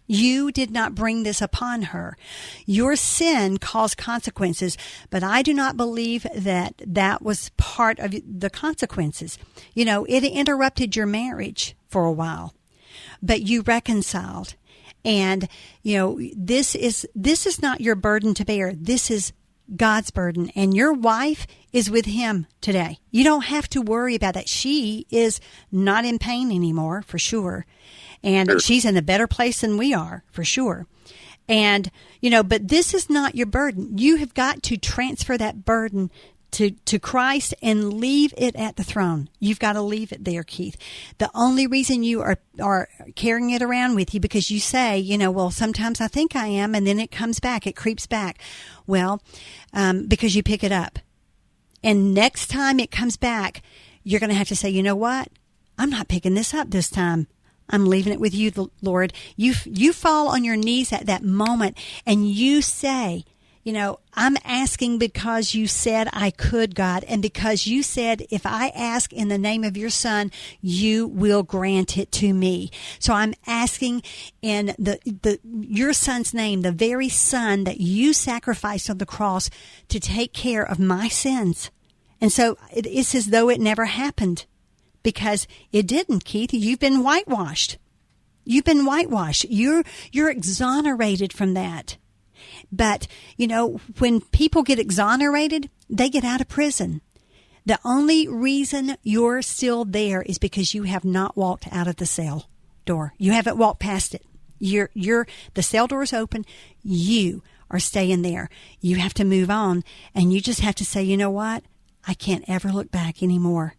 You did not bring this upon her. Your sin caused consequences, but I do not believe that was part of the consequences. It interrupted your marriage for a while, but you reconciled. And, this is not your burden to bear. This is God's burden. And your wife is with him today. You don't have to worry about that. She is not in pain anymore, for sure. And she's in a better place than we are, for sure. And, but this is not your burden. You have got to transfer that burden to Christ and leave it at the throne. You've got to leave it there, Keith. The only reason you are carrying it around with you, because you say, well, sometimes I think I am, and then it comes back, it creeps back. Well, because you pick it up. And next time it comes back, you're going to have to say, you know what? I'm not picking this up this time. I'm leaving it with you, Lord. You fall on your knees at that moment and you say, I'm asking because you said I could, God, and because you said if I ask in the name of your Son, you will grant it to me. So I'm asking in your Son's name, the very Son that you sacrificed on the cross to take care of my sins. And so it's as though it never happened. Because it didn't, Keith. You've been whitewashed. You've been whitewashed. You're exonerated from that. But, when people get exonerated, they get out of prison. The only reason you're still there is because you have not walked out of the cell door. You haven't walked past it. The cell door is open. You are staying there. You have to move on, and you just have to say, you know what? I can't ever look back anymore.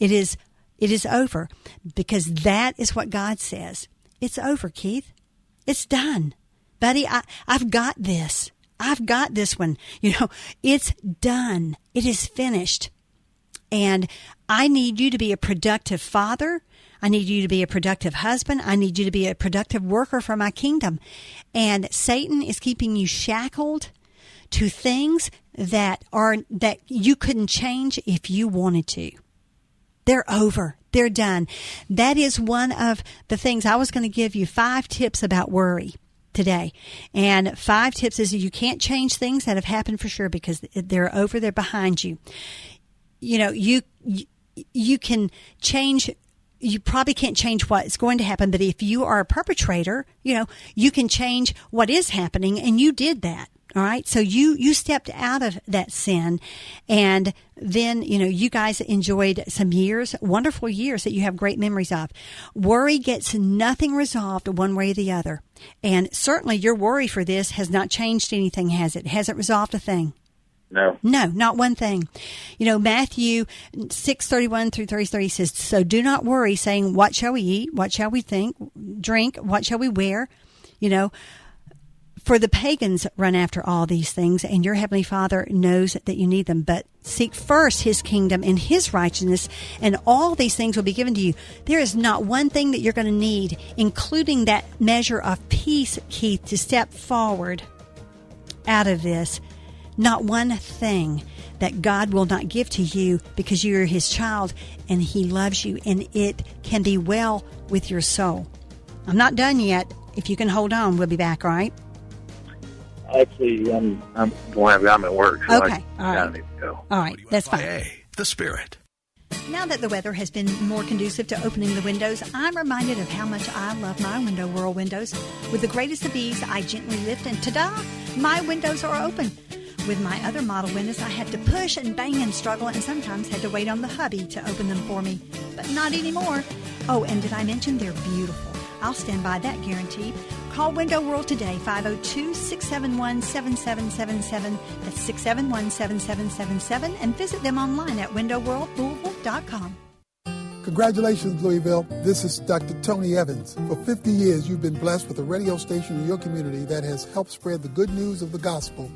It is over, because that is what God says. It's over, Keith. It's done. Buddy, I've got this. I've got this one. It's done. It is finished. And I need you to be a productive father. I need you to be a productive husband. I need you to be a productive worker for my kingdom. And Satan is keeping you shackled to things that you couldn't change if you wanted to. They're over. They're done. That is one of the things. I was going to give you 5 tips about worry today. And 5 tips is you can't change things that have happened for sure, because they're over. They're behind you. You can change. You probably can't change what's going to happen, but if you are a perpetrator, you can change what is happening, and you did that. All right. So you stepped out of that sin, and then, you guys enjoyed some years, wonderful years that you have great memories of. Worry gets nothing resolved one way or the other. And certainly your worry for this has not changed anything, has it? Hasn't resolved a thing. No. No, not one thing. Matthew 6:31 through 33 says, so do not worry, saying, what shall we eat? What shall we drink? What shall we wear? For the pagans run after all these things, and your heavenly Father knows that you need them. But seek first his kingdom and his righteousness, and all these things will be given to you. There is not one thing that you're going to need, including that measure of peace, Keith, to step forward out of this. Not one thing that God will not give to you because you are His child and He loves you, and it can be well with your soul. I'm not done yet. If you can hold on, we'll be back, all right? Actually, I'm at work. So okay, all right. I need to go. All right, that's fine. The Spirit. Now that the weather has been more conducive to opening the windows, I'm reminded of how much I love my Window World windows. With the greatest of ease, I gently lift and ta-da, my windows are open. With my other model windows, I had to push and bang and struggle and sometimes had to wait on the hubby to open them for me. But not anymore. Oh, and did I mention they're beautiful? I'll stand by that guarantee. Call Window World today, 502-671-7777. That's 671-7777. And visit them online at windowworldlouisville.com. Congratulations, Louisville. This is Dr. Tony Evans. For 50 years, you've been blessed with a radio station in your community that has helped spread the good news of the gospel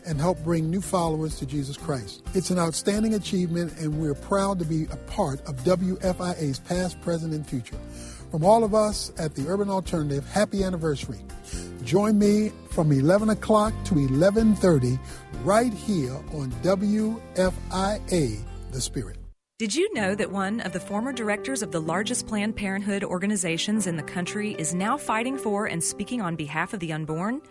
and help bring new followers to Jesus Christ. It's an outstanding achievement, and we're proud to be a part of WFIA's past, present, and future. From all of us at the Urban Alternative, happy anniversary. Join me from 11 o'clock to 11:30 right here on WFIA, The Spirit. Did you know that one of the former directors of the largest Planned Parenthood organizations in the country is now fighting for and speaking on behalf of the unborn?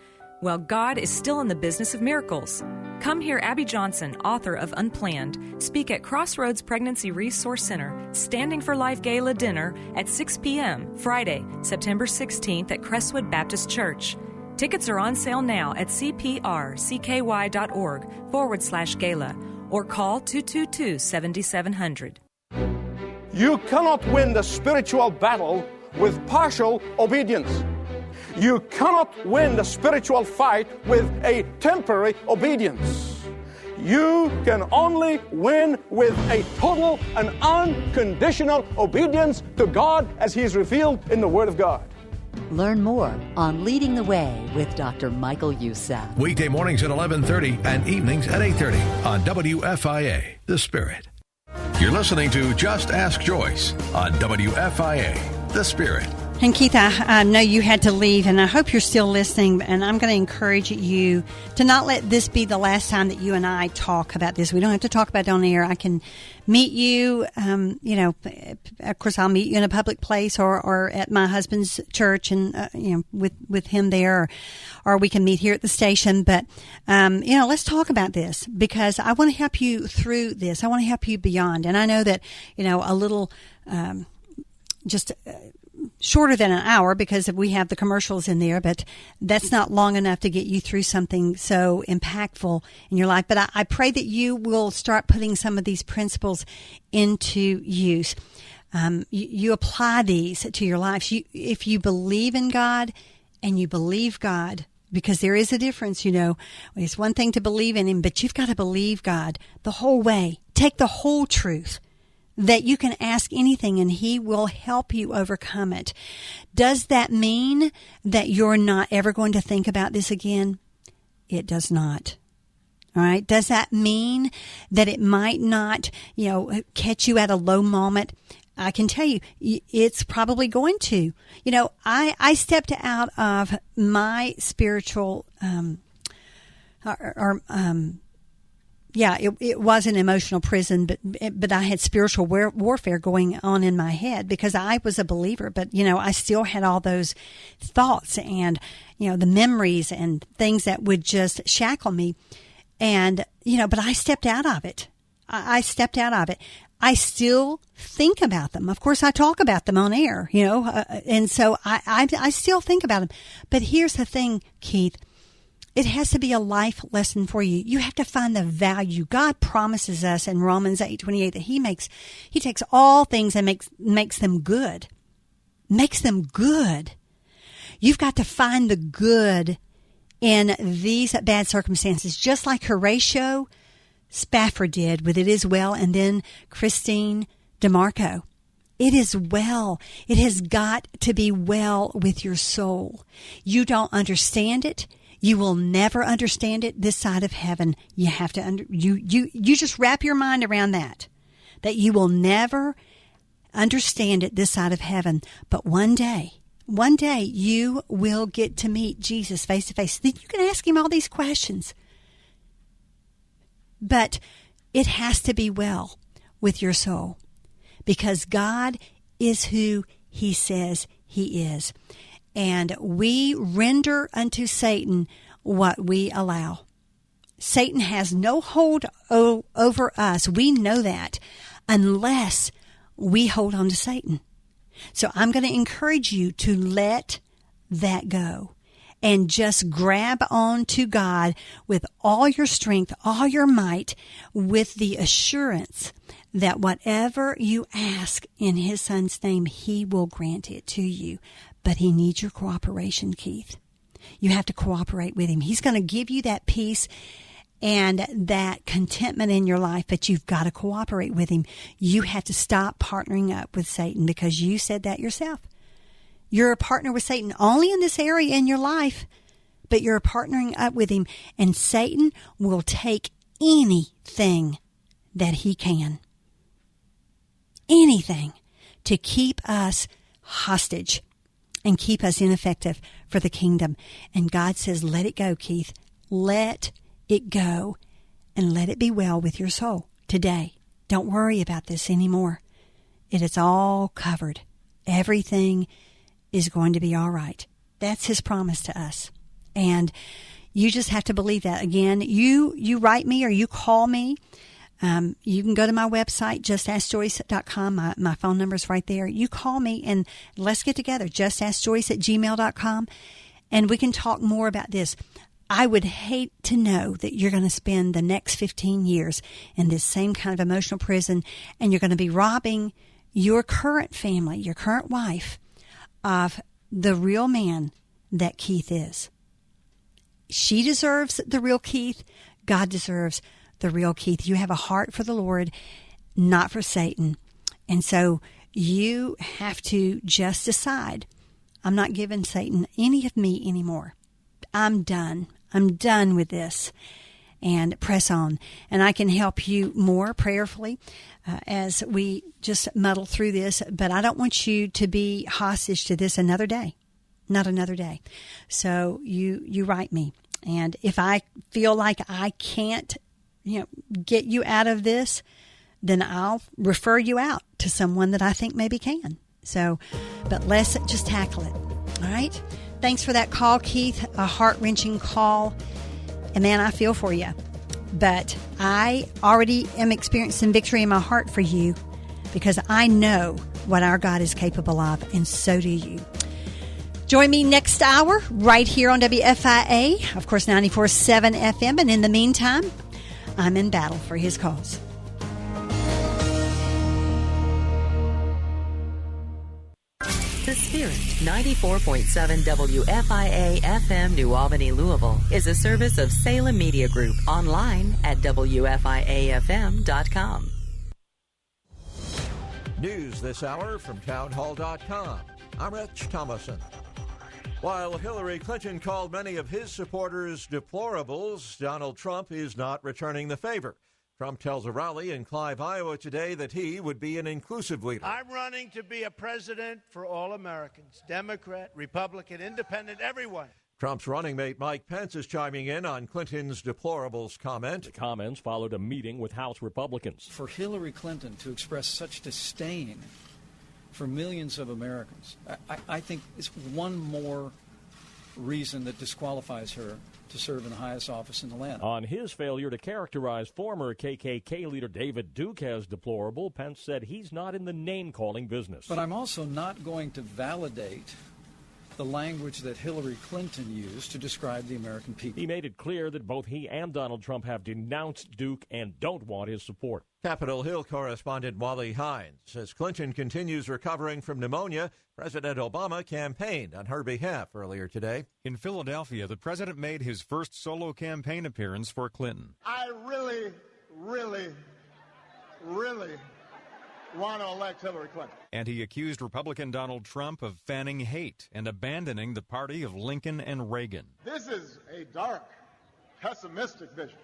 Well, God is still in the business of miracles. Come hear Abby Johnson, author of Unplanned, speak at Crossroads Pregnancy Resource Center, Standing for Life Gala Dinner at 6 p.m. Friday, September 16th at Crestwood Baptist Church. Tickets are on sale now at cprcky.org/gala or call 222-7700. You cannot win the spiritual battle with partial obedience. You cannot win the spiritual fight with a temporary obedience. You can only win with a total and unconditional obedience to God as He's revealed in the Word of God. Learn more on Leading the Way with Dr. Michael Youssef. Weekday mornings at 11:30 and evenings at 8:30 on WFIA, The Spirit. You're listening to Just Ask Joyce on WFIA, The Spirit. And Keith, I know you had to leave, and I hope you're still listening, and I'm going to encourage you to not let this be the last time that you and I talk about this. We don't have to talk about it on air. I can meet you, of course, I'll meet you in a public place or at my husband's church and, with him there, or we can meet here at the station. But, let's talk about this because I want to help you through this. I want to help you beyond. And I know that, a little, shorter than an hour because we have the commercials in there, but that's not long enough to get you through something so impactful in your life. But I pray that you will start putting some of these principles into use. You apply these to your life. If you believe in God and you believe God, because there is a difference, it's one thing to believe in Him, but you've got to believe God the whole way. Take the whole truth. That you can ask anything and He will help you overcome it. Does that mean that you're not ever going to think about this again? It does not. All right. Does that mean that it might not, catch you at a low moment? I can tell you, it's probably going to. I stepped out of my spiritual, it was an emotional prison, but I had spiritual warfare going on in my head because I was a believer, but, I still had all those thoughts and, the memories and things that would just shackle me. And, but I stepped out of it. I stepped out of it. I still think about them. Of course, I talk about them on air, and so I still think about them. But here's the thing, Keith. It has to be a life lesson for you. You have to find the value. God promises us in Romans 8:28 that He takes all things and makes them good. Makes them good. You've got to find the good in these bad circumstances, just like Horatio Spafford did with It Is Well, and then Christine DeMarco. It is well. It has got to be well with your soul. You don't understand it. You will never understand it this side of heaven. You have to you just wrap your mind around that you will never understand it this side of heaven. But one day you will get to meet Jesus face to face. Then you can ask Him all these questions. But it has to be well with your soul, because God is who he says he is. And we render unto Satan what we allow. Satan has no hold over us. We know that, unless we hold on to Satan. So I'm going to encourage you to let that go and just grab on to God with all your strength, all your might, with the assurance that whatever you ask in his Son's name, he will grant it to you. But he needs your cooperation, Keith. You have to cooperate with him. He's going to give you that peace and that contentment in your life, but you've got to cooperate with him. You have to stop partnering up with Satan, because you said that yourself. You're a partner with Satan only in this area in your life, but you're partnering up with him, and Satan will take anything that he can, anything, to keep us hostage and keep us ineffective for the kingdom. And God says, let it go, Keith. Let it go, and let it be well with your soul today. Don't worry about this anymore. It is all covered. Everything is going to be all right. That's his promise to us. And you just have to believe that. Again, you write me or you call me. You can go to my website, justaskjoyce.com. My phone number is right there. You call me and let's get together, justaskjoyce@gmail.com, and we can talk more about this. I would hate to know that you're going to spend the next 15 years in this same kind of emotional prison, and you're going to be robbing your current family, your current wife, of the real man that Keith is. She deserves the real Keith. God deserves the real Keith. You have a heart for the Lord, not for Satan. And so you have to just decide, I'm not giving Satan any of me anymore. I'm done. I'm done with this. And press on. And I can help you more prayerfully as we just muddle through this. But I don't want you to be hostage to this another day. Not another day. So you write me. And if I feel like I can't, get you out of this, then I'll refer you out to someone that I think maybe can. So, but let's just tackle it. All right? Thanks for that call, Keith. A heart-wrenching call. And man, I feel for you. But I already am experiencing victory in my heart for you, because I know what our God is capable of, and so do you. Join me next hour right here on WFIA, of course, 94.7 FM. And in the meantime, I'm in battle for his cause. The Spirit, 94.7 WFIA FM New Albany, Louisville, is a service of Salem Media Group, online at WFIAFM.com. News this hour from townhall.com. I'm Rich Thomason. While Hillary Clinton called many of his supporters deplorables, Donald Trump is not returning the favor. Trump tells a rally in Clive, Iowa today that he would be an inclusive leader. I'm running to be a president for all Americans, Democrat, Republican, Independent, everyone. Trump's running mate Mike Pence is chiming in on Clinton's deplorables comment. The comments followed a meeting with House Republicans. For Hillary Clinton to express such disdain for millions of Americans, I think it's one more reason that disqualifies her to serve in the highest office in the land. On his failure to characterize former KKK leader David Duke as deplorable, Pence said he's not in the name-calling business. But I'm also not going to validate the language that Hillary Clinton used to describe the American people. He made it clear that both he and Donald Trump have denounced Duke and don't want his support. Capitol Hill correspondent Wally Hines says Clinton continues recovering from pneumonia. President Obama campaigned on her behalf earlier today. In Philadelphia, the president made his first solo campaign appearance for Clinton. I really want to elect Hillary Clinton. And he accused Republican Donald Trump of fanning hate and abandoning the party of Lincoln and Reagan. This is a dark, pessimistic vision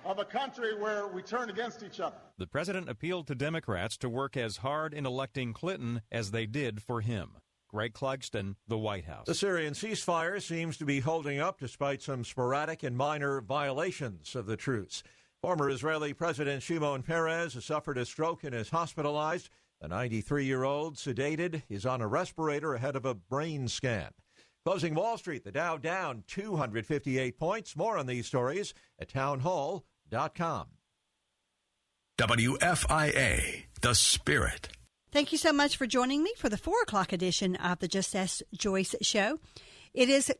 of a country where we turn against each other. The president appealed to Democrats to work as hard in electing Clinton as they did for him. Greg Clugston, the White House. The Syrian ceasefire seems to be holding up despite some sporadic and minor violations of the truce. Former Israeli President Shimon Peres has suffered a stroke and is hospitalized. The 93-year-old, sedated, is on a respirator ahead of a brain scan. Closing Wall Street, the Dow down 258 points. More on these stories at townhall.com. WFIA, The Spirit. Thank you so much for joining me for the 4 o'clock edition of the Just Ask Joyce show. It is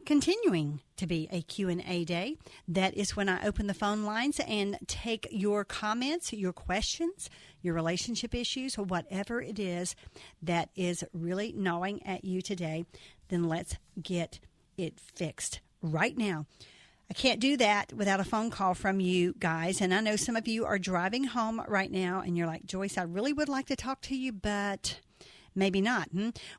continuing to be a Q&A day. That is when I open the phone lines and take your comments, your questions, your relationship issues, or whatever it is that is really gnawing at you today. Then let's get it fixed right now. I can't do that without a phone call from you guys. And I know some of you are driving home right now and you're like, Joyce, I really would like to talk to you, but maybe not.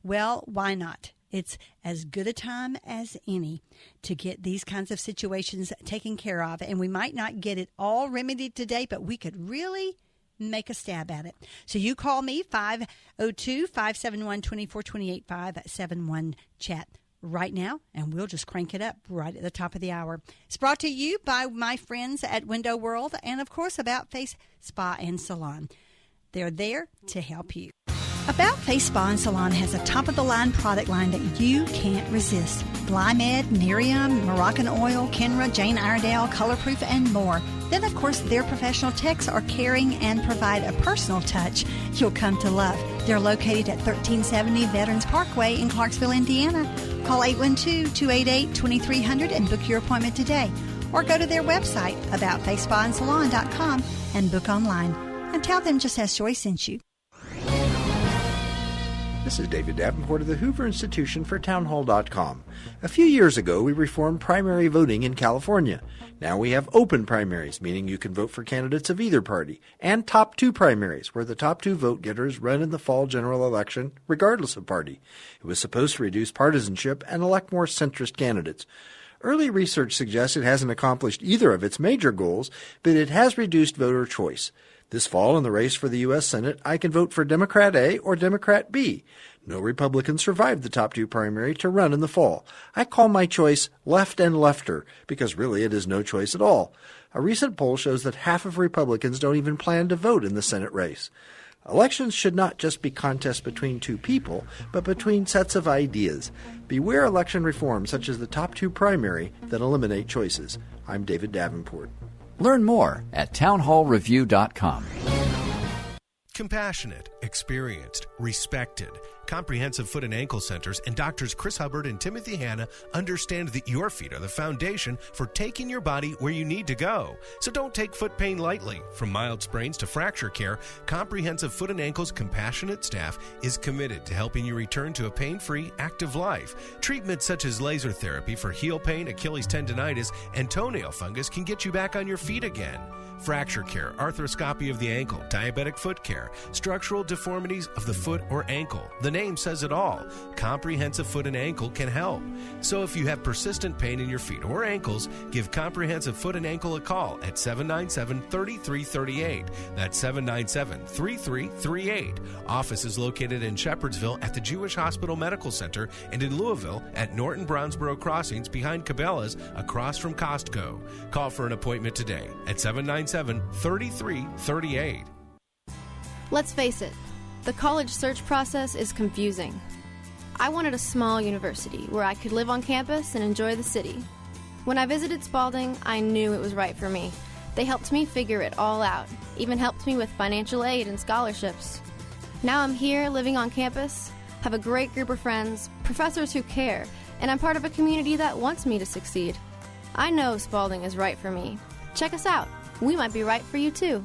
Well, why not? It's as good a time as any to get these kinds of situations taken care of. And we might not get it all remedied today, but we could really make a stab at it. So you call me, 502-571-2428, 571-CHAT right now, and we'll just crank it up right at the top of the hour. It's brought to you by my friends at Window World and, of course, About Face Spa and Salon. They're there to help you. About Face Spa and Salon has a top-of-the-line product line that you can't resist. Glymed, Miriam, Moroccan Oil, Kenra, Jane Iredale, Colorproof, and more. Then, of course, their professional techs are caring and provide a personal touch you'll come to love. They're located at 1370 Veterans Parkway in Clarksville, Indiana. Call 812-288-2300 and book your appointment today. Or go to their website, aboutfacespaandsalon.com, and book online. And tell them Just Ask Joyce sent you. This is David Davenport of the Hoover Institution for Townhall.com. A few years ago, we reformed primary voting in California. Now we have open primaries, meaning you can vote for candidates of either party, and top two primaries, where the top two vote-getters run in the fall general election, regardless of party. It was supposed to reduce partisanship and elect more centrist candidates. Early research suggests it hasn't accomplished either of its major goals, but it has reduced voter choice. This fall, in the race for the U.S. Senate, I can vote for Democrat A or Democrat B. No Republican survived the top two primary to run in the fall. I call my choice left and lefter, because really it is no choice at all. A recent poll shows that half of Republicans don't even plan to vote in the Senate race. Elections should not just be contests between two people, but between sets of ideas. Beware election reform such as the top two primary that eliminate choices. I'm David Davenport. Learn more at townhallreview.com. Compassionate, experienced, respected. Comprehensive Foot and Ankle Centers and Doctors Chris Hubbard and Timothy Hanna understand that your feet are the foundation for taking your body where you need to go. So don't take foot pain lightly. From mild sprains to fracture care, Comprehensive Foot and Ankle's compassionate staff is committed to helping you return to a pain-free, active life. Treatments such as laser therapy for heel pain, Achilles tendonitis, and toenail fungus can get you back on your feet again. Fracture care, arthroscopy of the ankle, diabetic foot care, structural deformities of the foot or ankle. The name says it all. Comprehensive Foot and Ankle can help. So if you have persistent pain in your feet or ankles, give Comprehensive Foot and Ankle a call at 797-3338. That's 797-3338. Office is located in Shepherdsville at the Jewish Hospital Medical Center and in Louisville at Norton Brownsboro Crossings behind Cabela's across from Costco. Call for an appointment today at 797-3338. Let's face it, the college search process is confusing. I wanted a small university where I could live on campus and enjoy the city. When I visited Spalding, I knew it was right for me. They helped me figure it all out, even helped me with financial aid and scholarships. Now I'm here living on campus, have a great group of friends, professors who care, and I'm part of a community that wants me to succeed. I know Spalding is right for me. Check us out. We might be right for you too.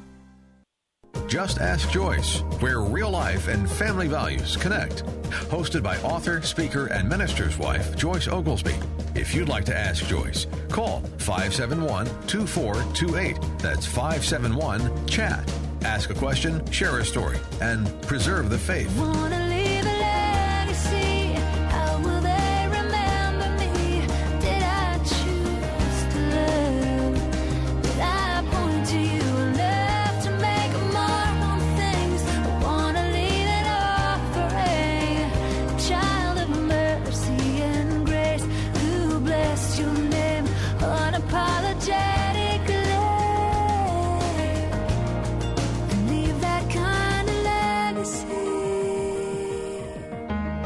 Just Ask Joyce, where real life and family values connect. Hosted by author, speaker, and minister's wife, Joyce Oglesby. If you'd like to ask Joyce, call 571-2428. That's 571-CHAT. Ask a question, share a story, and preserve the faith.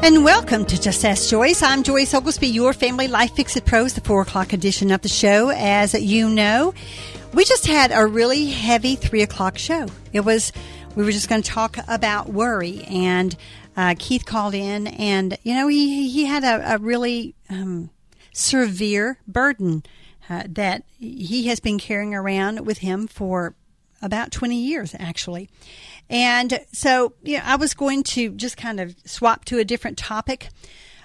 And welcome to Just Ask Joyce. I'm Joyce Oglesby, your Family Life Fix-It Pros, the 4 o'clock edition of the show. As you know, we just had a really heavy 3 o'clock show. We were just going to talk about worry, and Keith called in, and, he had a really severe burden that he has been carrying around with him for about 20 years, actually. And so, I was going to just kind of swap to a different topic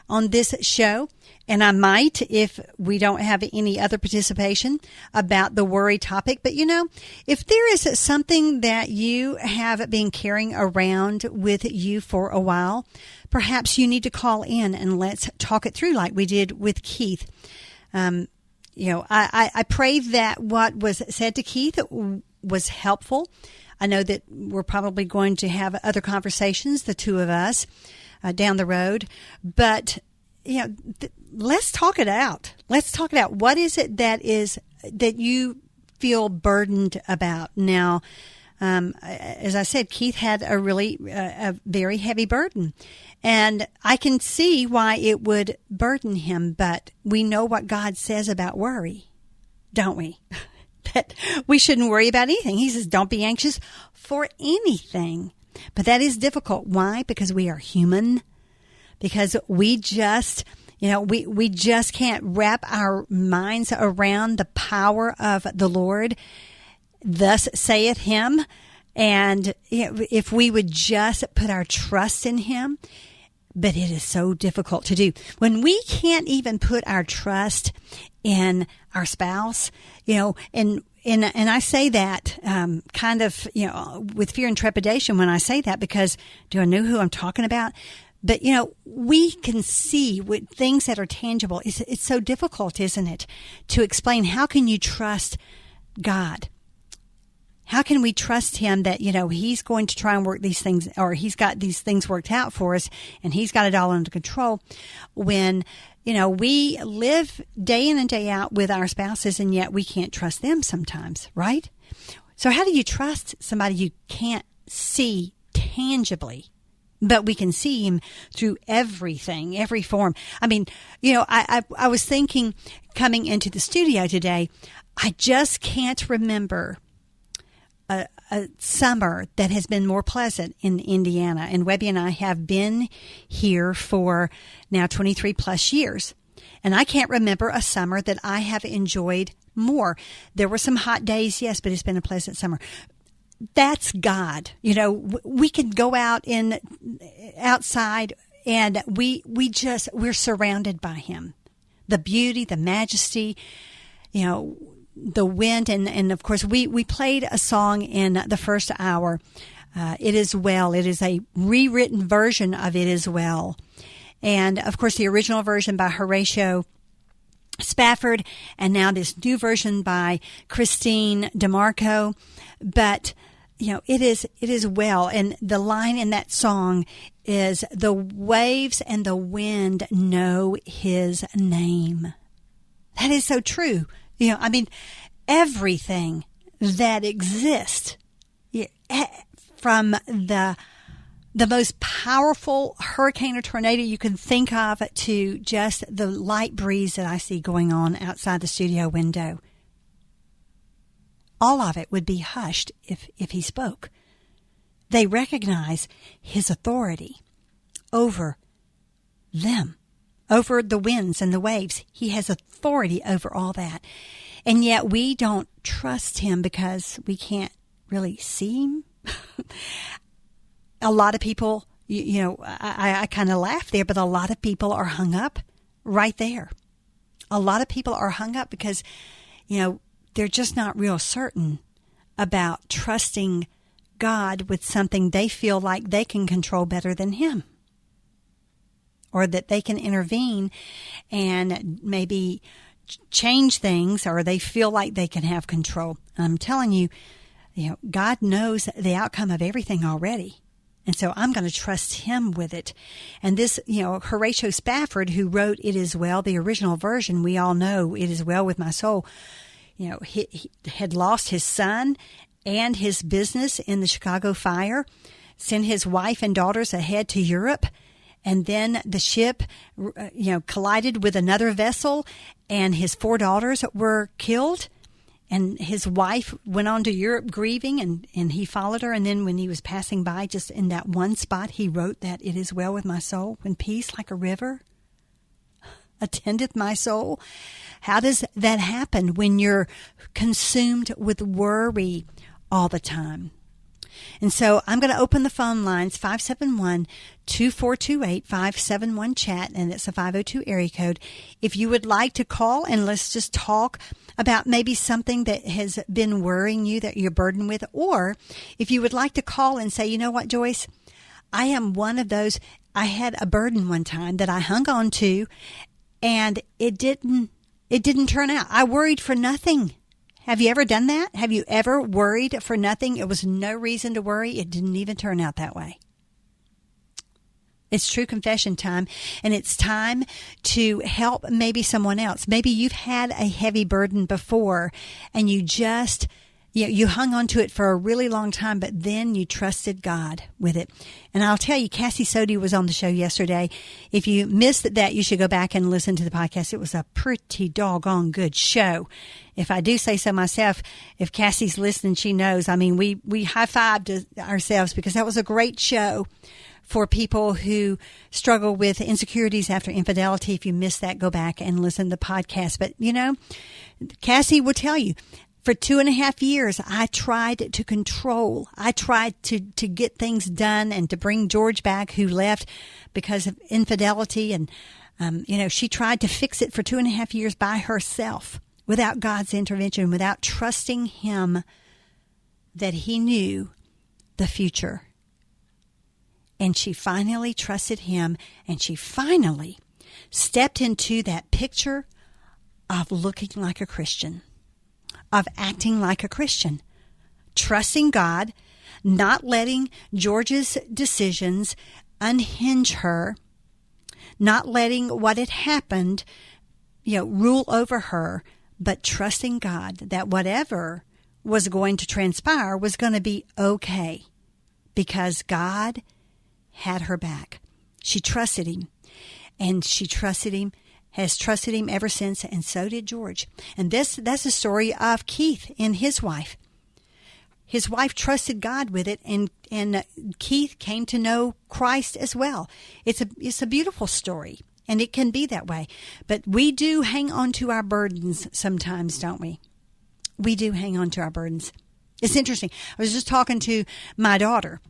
on this show. And I might, if we don't have any other participation, about the worry topic. But, if there is something that you have been carrying around with you for a while, perhaps you need to call in and let's talk it through like we did with Keith. I pray that what was said to Keith was helpful. I know that we're probably going to have other conversations, the two of us, down the road. But, let's talk it out. Let's talk it out. What is it that you feel burdened about? Now, as I said, Keith had a very heavy burden. And I can see why it would burden him, but we know what God says about worry, don't we? That we shouldn't worry about anything. He says, don't be anxious for anything. But that is difficult. Why? Because we are human. Because we just, we just can't wrap our minds around the power of the Lord. Thus saith him. And if we would just put our trust in him, but it is so difficult to do. When we can't even put our trust in our spouse, and I say that kind of, with fear and trepidation when I say that, because do I know who I'm talking about? But, we can see with things that are tangible. It's so difficult, isn't it, to explain how can you trust God? How can we trust him that, he's going to try and work these things, or he's got these things worked out for us and he's got it all under control when, we live day in and day out with our spouses and yet we can't trust them sometimes, right? So how do you trust somebody you can't see tangibly, but we can see him through everything, every form? I mean, I was thinking coming into the studio today, I just can't remember a summer that has been more pleasant in Indiana. And Webby and I have been here for now 23 plus years. And I can't remember a summer that I have enjoyed more. There were some hot days, yes, but it's been a pleasant summer. That's God. We can go outside and we're surrounded by him. The beauty, the majesty, the wind, and of course we played a song in the first hour, It Is Well. It is a rewritten version of It Is Well, and of course the original version by Horatio Spafford, and now this new version by Christine DeMarco. But it is well, and the line in that song is, the waves and the wind know his name. That is so true. Everything that exists, from the most powerful hurricane or tornado you can think of to just the light breeze that I see going on outside the studio window, all of it would be hushed if he spoke. They recognize his authority over them. Over the winds and the waves. He has authority over all that. And yet we don't trust him because we can't really see him. A lot of people, I kind of laugh there, but a lot of people are hung up right there. A lot of people are hung up because, they're just not real certain about trusting God with something they feel like they can control better than him. Or that they can intervene and maybe change things, or they feel like they can have control. I'm telling you, God knows the outcome of everything already. And so I'm going to trust him with it. And this, Horatio Spafford, who wrote It Is Well, the original version, we all know It Is Well With My Soul, he had lost his son and his business in the Chicago fire, sent his wife and daughters ahead to Europe, And then the ship, collided with another vessel, and his 4 daughters were killed. And his wife went on to Europe grieving, and he followed her. And then when he was passing by, just in that one spot, he wrote that it is well with my soul, when peace like a river attendeth my soul. How does that happen when you're consumed with worry all the time? And so I'm going to open the phone lines, 571-2428-571-CHAT, and it's a 502 area code. If you would like to call and let's just talk about maybe something that has been worrying you, that you're burdened with, or if you would like to call and say, you know what, Joyce, I am one of those. I had a burden one time that I hung on to, and it didn't turn out. I worried for nothing. Have you ever done that? Have you ever worried for nothing? It was no reason to worry. It didn't even turn out that way. It's true confession time, and it's time to help maybe someone else. Maybe you've had a heavy burden before, and you just, you hung on to it for a really long time, but then you trusted God with it. And I'll tell you, Cassie Sodi was on the show yesterday. If you missed that, you should go back and listen to the podcast. It was a pretty doggone good show. If I do say so myself, if Cassie's listening, she knows. I mean, we high-fived ourselves because that was a great show for people who struggle with insecurities after infidelity. If you missed that, go back and listen to the podcast. But, Cassie will tell you, for 2.5 years, I tried to control. I tried to get things done and to bring George back, who left because of infidelity. And, she tried to fix it for 2.5 years by herself without God's intervention, without trusting Him that He knew the future. And she finally trusted Him, and she finally stepped into that picture of looking like a Christian, of acting like a Christian, trusting God, not letting George's decisions unhinge her, not letting what had happened, rule over her, but trusting God that whatever was going to transpire was going to be okay because God had her back. She trusted Him, and she trusted Him, has trusted Him ever since, and so did George. And that's the story of Keith and his wife. His wife trusted God with it, and Keith came to know Christ as well. It's a beautiful story, and it can be that way. But we do hang on to our burdens sometimes, don't we? We do hang on to our burdens. It's interesting. I was just talking to my daughter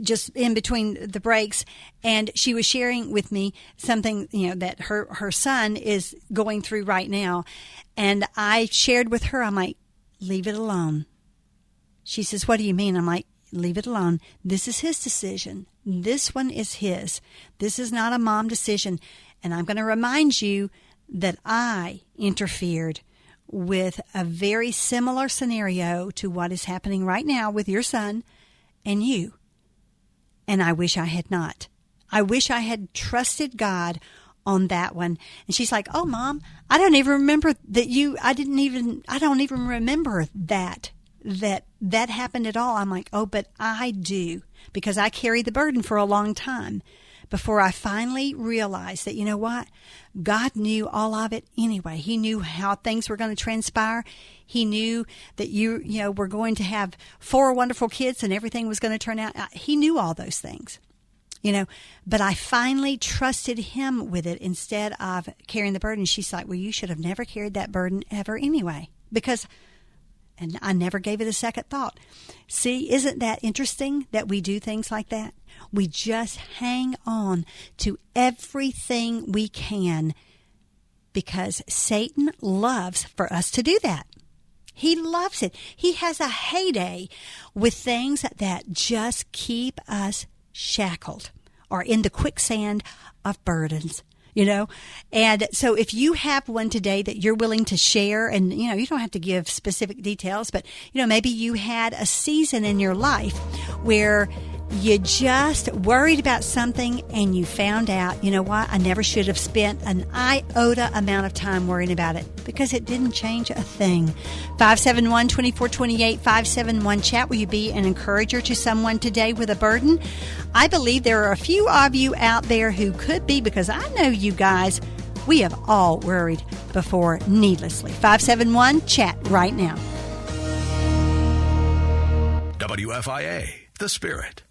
just in between the breaks, and she was sharing with me something, that her son is going through right now. And I shared with her, I'm like, leave it alone. She says, what do you mean? I'm like, leave it alone. This is his decision. This one is his. This is not a mom decision. And I'm going to remind you that I interfered with a very similar scenario to what is happening right now with your son and you. And I wish I had not. I wish I had trusted God on that one. And she's like, oh, Mom, I don't even remember I don't even remember that happened at all. I'm like, oh, but I do, because I carried the burden for a long time before I finally realized that, you know what? God knew all of it anyway. He knew how things were going to transpire. He knew that you were going to have 4 wonderful kids and everything was going to turn out. He knew all those things, but I finally trusted Him with it instead of carrying the burden. She's like, well, you should have never carried that burden ever anyway, and I never gave it a second thought. See, isn't that interesting that we do things like that? We just hang on to everything we can because Satan loves for us to do that. He loves it. He has a heyday with things that just keep us shackled or in the quicksand of burdens. And so if you have one today that you're willing to share, and, you don't have to give specific details, but, maybe you had a season in your life where you just worried about something and you found out, you know what, I never should have spent an iota amount of time worrying about it because it didn't change a thing. 571-2428, 571-CHAT. Will you be an encourager to someone today with a burden? I believe there are a few of you out there who could be, because I know you guys, we have all worried before needlessly. 571-CHAT right now. WFIA, The Spirit.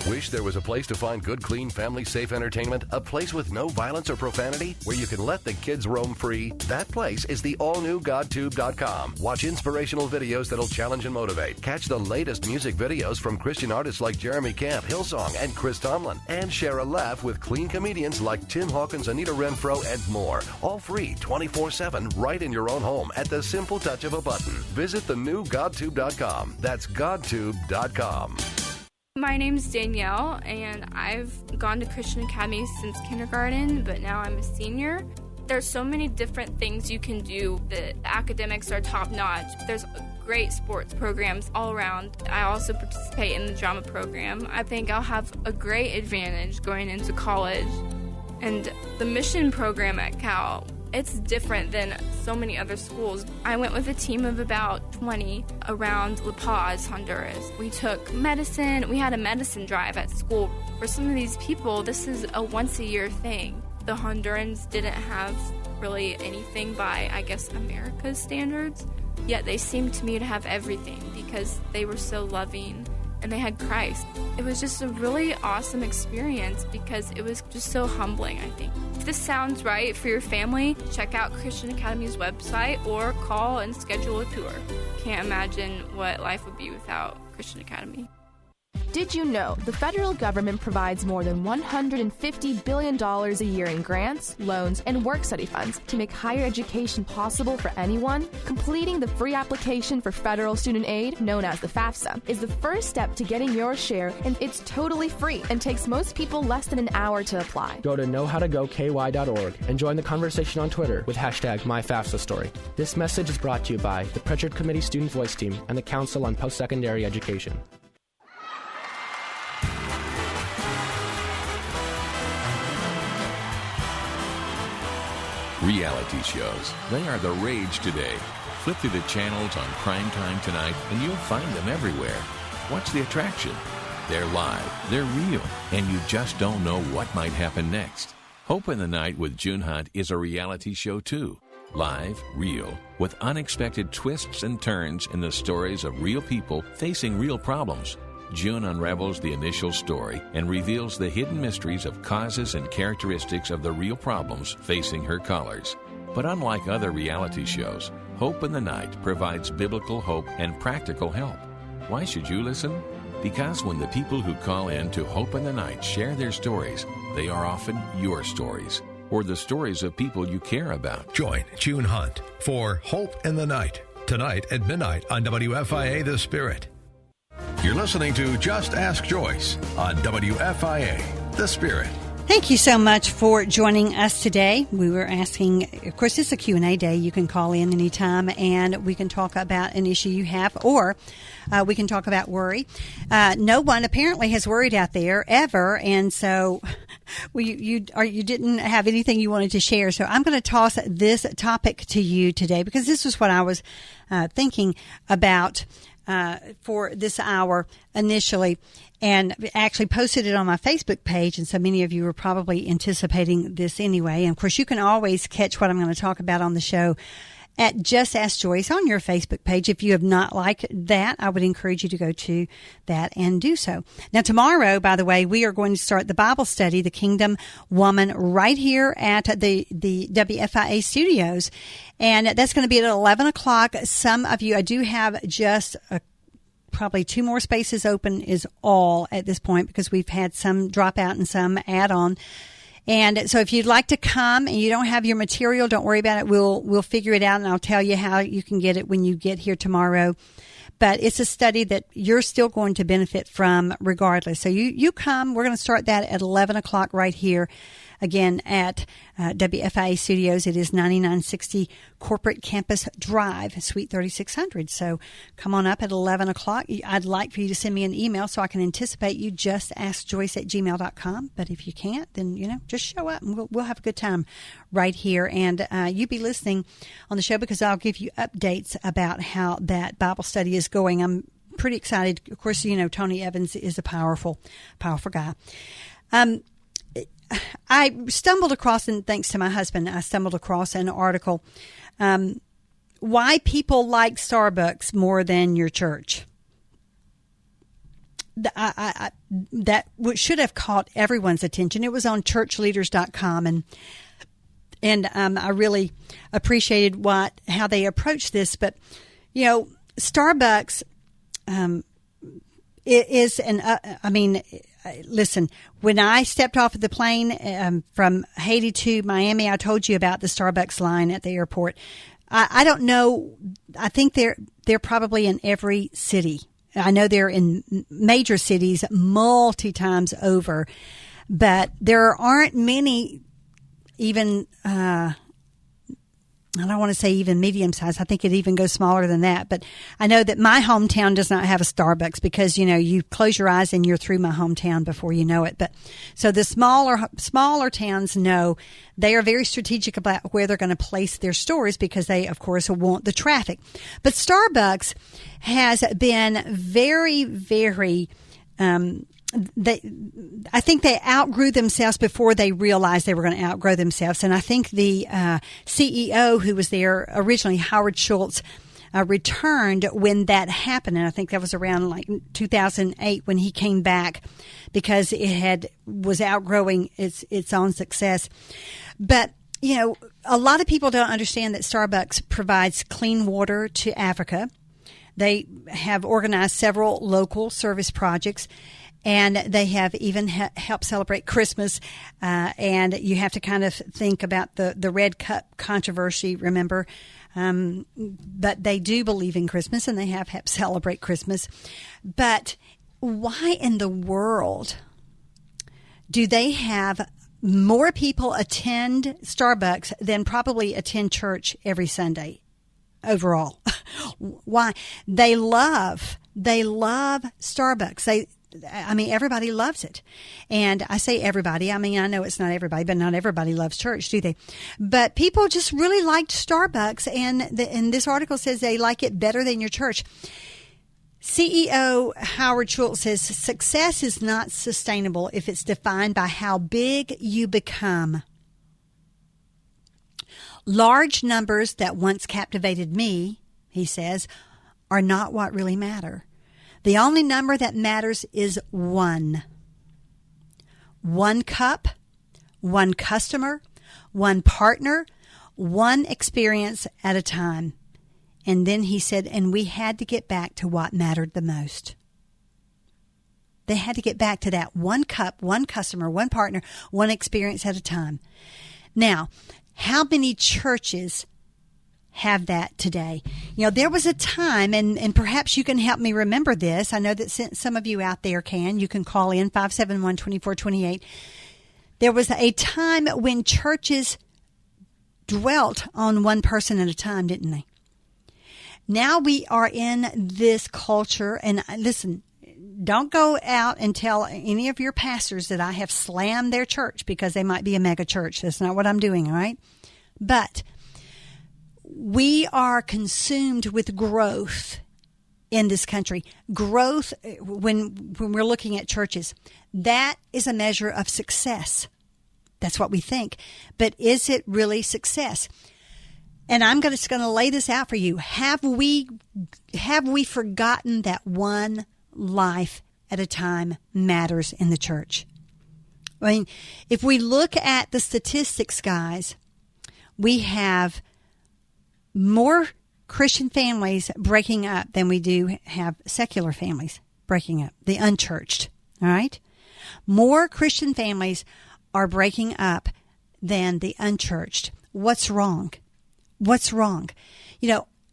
Wish there was a place to find good, clean, family-safe entertainment? A place with no violence or profanity? Where you can let the kids roam free? That place is the all-new GodTube.com. Watch inspirational videos that'll challenge and motivate. Catch the latest music videos from Christian artists like Jeremy Camp, Hillsong, and Chris Tomlin. And share a laugh with clean comedians like Tim Hawkins, Anita Renfro, and more. All free 24/7 right in your own home at the simple touch of a button. Visit the new GodTube.com. That's GodTube.com. My name's Danielle, and I've gone to Christian Academy since kindergarten, but now I'm a senior. There's so many different things you can do. The academics are top-notch. There's great sports programs all around. I also participate in the drama program. I think I'll have a great advantage going into college. And the mission program at Cal, it's different than so many other schools. I went with a team of about 20 around La Paz, Honduras. We took medicine. We had a medicine drive at school. For some of these people, this is a once-a-year thing. The Hondurans didn't have really anything by, I guess, America's standards, yet they seemed to me to have everything because they were so loving and they had Christ. It was just a really awesome experience because it was just so humbling, I think. If this sounds right for your family, check out Christian Academy's website or call and schedule a tour. Can't imagine what life would be without Christian Academy. Did you know the federal government provides more than $150 billion a year in grants, loans, and work-study funds to make higher education possible for anyone? Completing the free application for federal student aid, known as the FAFSA, is the first step to getting your share, and it's totally free and takes most people less than an hour to apply. Go to knowhowtogoky.org and join the conversation on Twitter with hashtag MyFAFSAStory. This message is brought to you by the Pritchard Committee Student Voice Team and the Council on Post-Secondary Education. Reality shows. They are the rage today. Flip through the channels on Primetime Tonight and you'll find them everywhere. Watch the attraction. They're live, they're real, and you just don't know what might happen next. Hope in the Night with June Hunt is a reality show too. Live, real, with unexpected twists and turns in the stories of real people facing real problems. June unravels the initial story and reveals the hidden mysteries of causes and characteristics of the real problems facing her callers. But unlike other reality shows, Hope in the Night provides biblical hope and practical help. Why should you listen? Because when the people who call in to Hope in the Night share their stories, they are often your stories, or the stories of people you care about. Join June Hunt for Hope in the Night, tonight at midnight on WFIA The Spirit. You're listening to Just Ask Joyce on WFIA, The Spirit. Thank you so much for joining us today. We were asking, of course, it's a Q&A day. You can call in anytime, and we can talk about an issue you have, or we can talk about worry. No one apparently has worried out there ever, and so you didn't have anything you wanted to share. So I'm going to toss this topic to you today because this was what I was thinking about for this hour initially, and actually posted it on my Facebook page. And so many of you are probably anticipating this anyway. And of course, you can always catch what I'm going to talk about on the show at Just Ask Joyce on your Facebook page. If you have not liked that, I would encourage you to go to that and do so. Now, tomorrow, by the way, we are going to start the Bible study, The Kingdom Woman, right here at the WFIA studios. And that's going to be at 11 o'clock. Some of you, I do have just probably 2 more spaces open is all at this point because we've had some drop out and some add on. And so if you'd like to come and you don't have your material, don't worry about it. We'll figure it out, and I'll tell you how you can get it when you get here tomorrow. But it's a study that you're still going to benefit from regardless. So you come. We're going to start that at 11 o'clock right here again, at WFIA Studios. It is 9960 Corporate Campus Drive, Suite 3600. So come on up at 11 o'clock. I'd like for you to send me an email so I can anticipate you. Just ask Joyce@gmail.com. But if you can't, then, just show up and we'll have a good time right here. And you be listening on the show because I'll give you updates about how that Bible study is going. I'm pretty excited. Of course, Tony Evans is a powerful, powerful guy. I stumbled across, and thanks to my husband, I stumbled across an article, why people like Starbucks more than your church. That should have caught everyone's attention. It was on churchleaders.com, and I really appreciated how they approached this. But, Starbucks listen, when I stepped off of the plane from Haiti to Miami, I told you about the Starbucks line at the airport. I don't know. I think they're probably in every city. I know they're in major cities multi-times over, but there aren't many even I don't want to say even medium size. I think it even goes smaller than that. But I know that my hometown does not have a Starbucks because, you close your eyes and you're through my hometown before you know it. But so the smaller towns know they are very strategic about where they're going to place their stores because they, of course, want the traffic. But Starbucks has been very, very, I think they outgrew themselves before they realized they were going to outgrow themselves. And I think the CEO who was there originally, Howard Schultz, returned when that happened. And I think that was around like 2008 when he came back because it was outgrowing its own success. But, a lot of people don't understand that Starbucks provides clean water to Africa. They have organized several local service projects. And they have even helped celebrate Christmas. And you have to kind of think about the Red Cup controversy, remember. But they do believe in Christmas, and they have helped celebrate Christmas. But why in the world do they have more people attend Starbucks than probably attend church every Sunday overall? Why? They love Starbucks. Everybody loves it. And I say everybody. I know it's not everybody, but not everybody loves church, do they? But people just really liked Starbucks, and this article says they like it better than your church. CEO Howard Schultz says success is not sustainable if it's defined by how big you become. Large numbers that once captivated me, he says, are not what really matter. The only number that matters is one. One cup, one customer, one partner, one experience at a time. And then he said, and we had to get back to what mattered the most. They had to get back to that one cup, one customer, one partner, one experience at a time. Now, how many churches have that today? There was a time, and perhaps you can help me remember this. I know that some of you out there can. You can call in 571-2428. There was a time when churches dwelt on one person at a time, didn't they? Now we are in this culture, and listen, don't go out and tell any of your pastors that I have slammed their church because they might be a mega church. That's not what I'm doing, all right? But we are consumed with growth in this country. Growth, when we're looking at churches, that is a measure of success. That's what we think. But is it really success? And I'm just going to lay this out for you. Have we forgotten that one life at a time matters in the church? If we look at the statistics, guys, we have more Christian families breaking up than we do have secular families breaking up, the unchurched, all right? More Christian families are breaking up than the unchurched. What's wrong? What's wrong?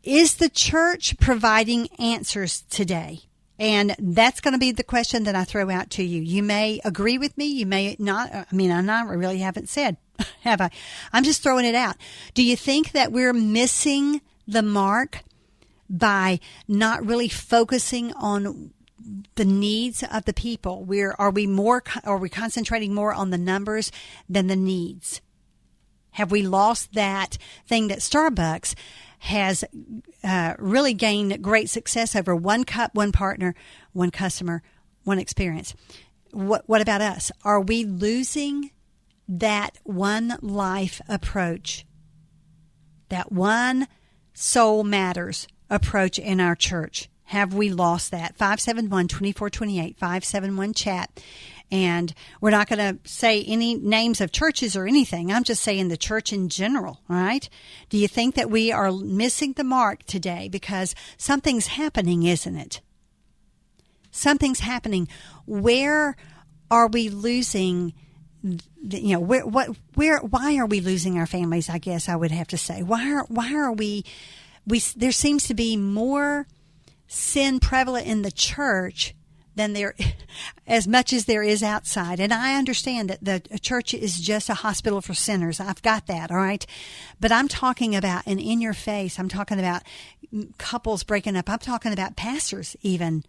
Is the church providing answers today? And that's going to be the question that I throw out to you. You may agree with me. You may not. I mean, I really haven't said, have I? I'm just throwing it out. Do you think that we're missing the mark by not really focusing on the needs of the people? Are we concentrating more on the numbers than the needs? Have we lost that thing that Starbucks has really gained great success over? One cup, one partner, one customer, one experience. What about us? Are we losing that one life approach, that one soul matters approach in our church? Have we lost that? 571-2428, 571-CHAT. And we're not going to say any names of churches or anything. I'm just saying the church in general, all right? Do you think that we are missing the mark today? Because something's happening, isn't it? Something's happening. Where are we losing, why are we losing our families, I guess I would have to say. Why are we there seems to be more sin prevalent in the church than there, as much as there is outside. And I understand that the church is just a hospital for sinners. I've got that, all right? But I'm talking about, and in your face, I'm talking about couples breaking up. I'm talking about pastors even,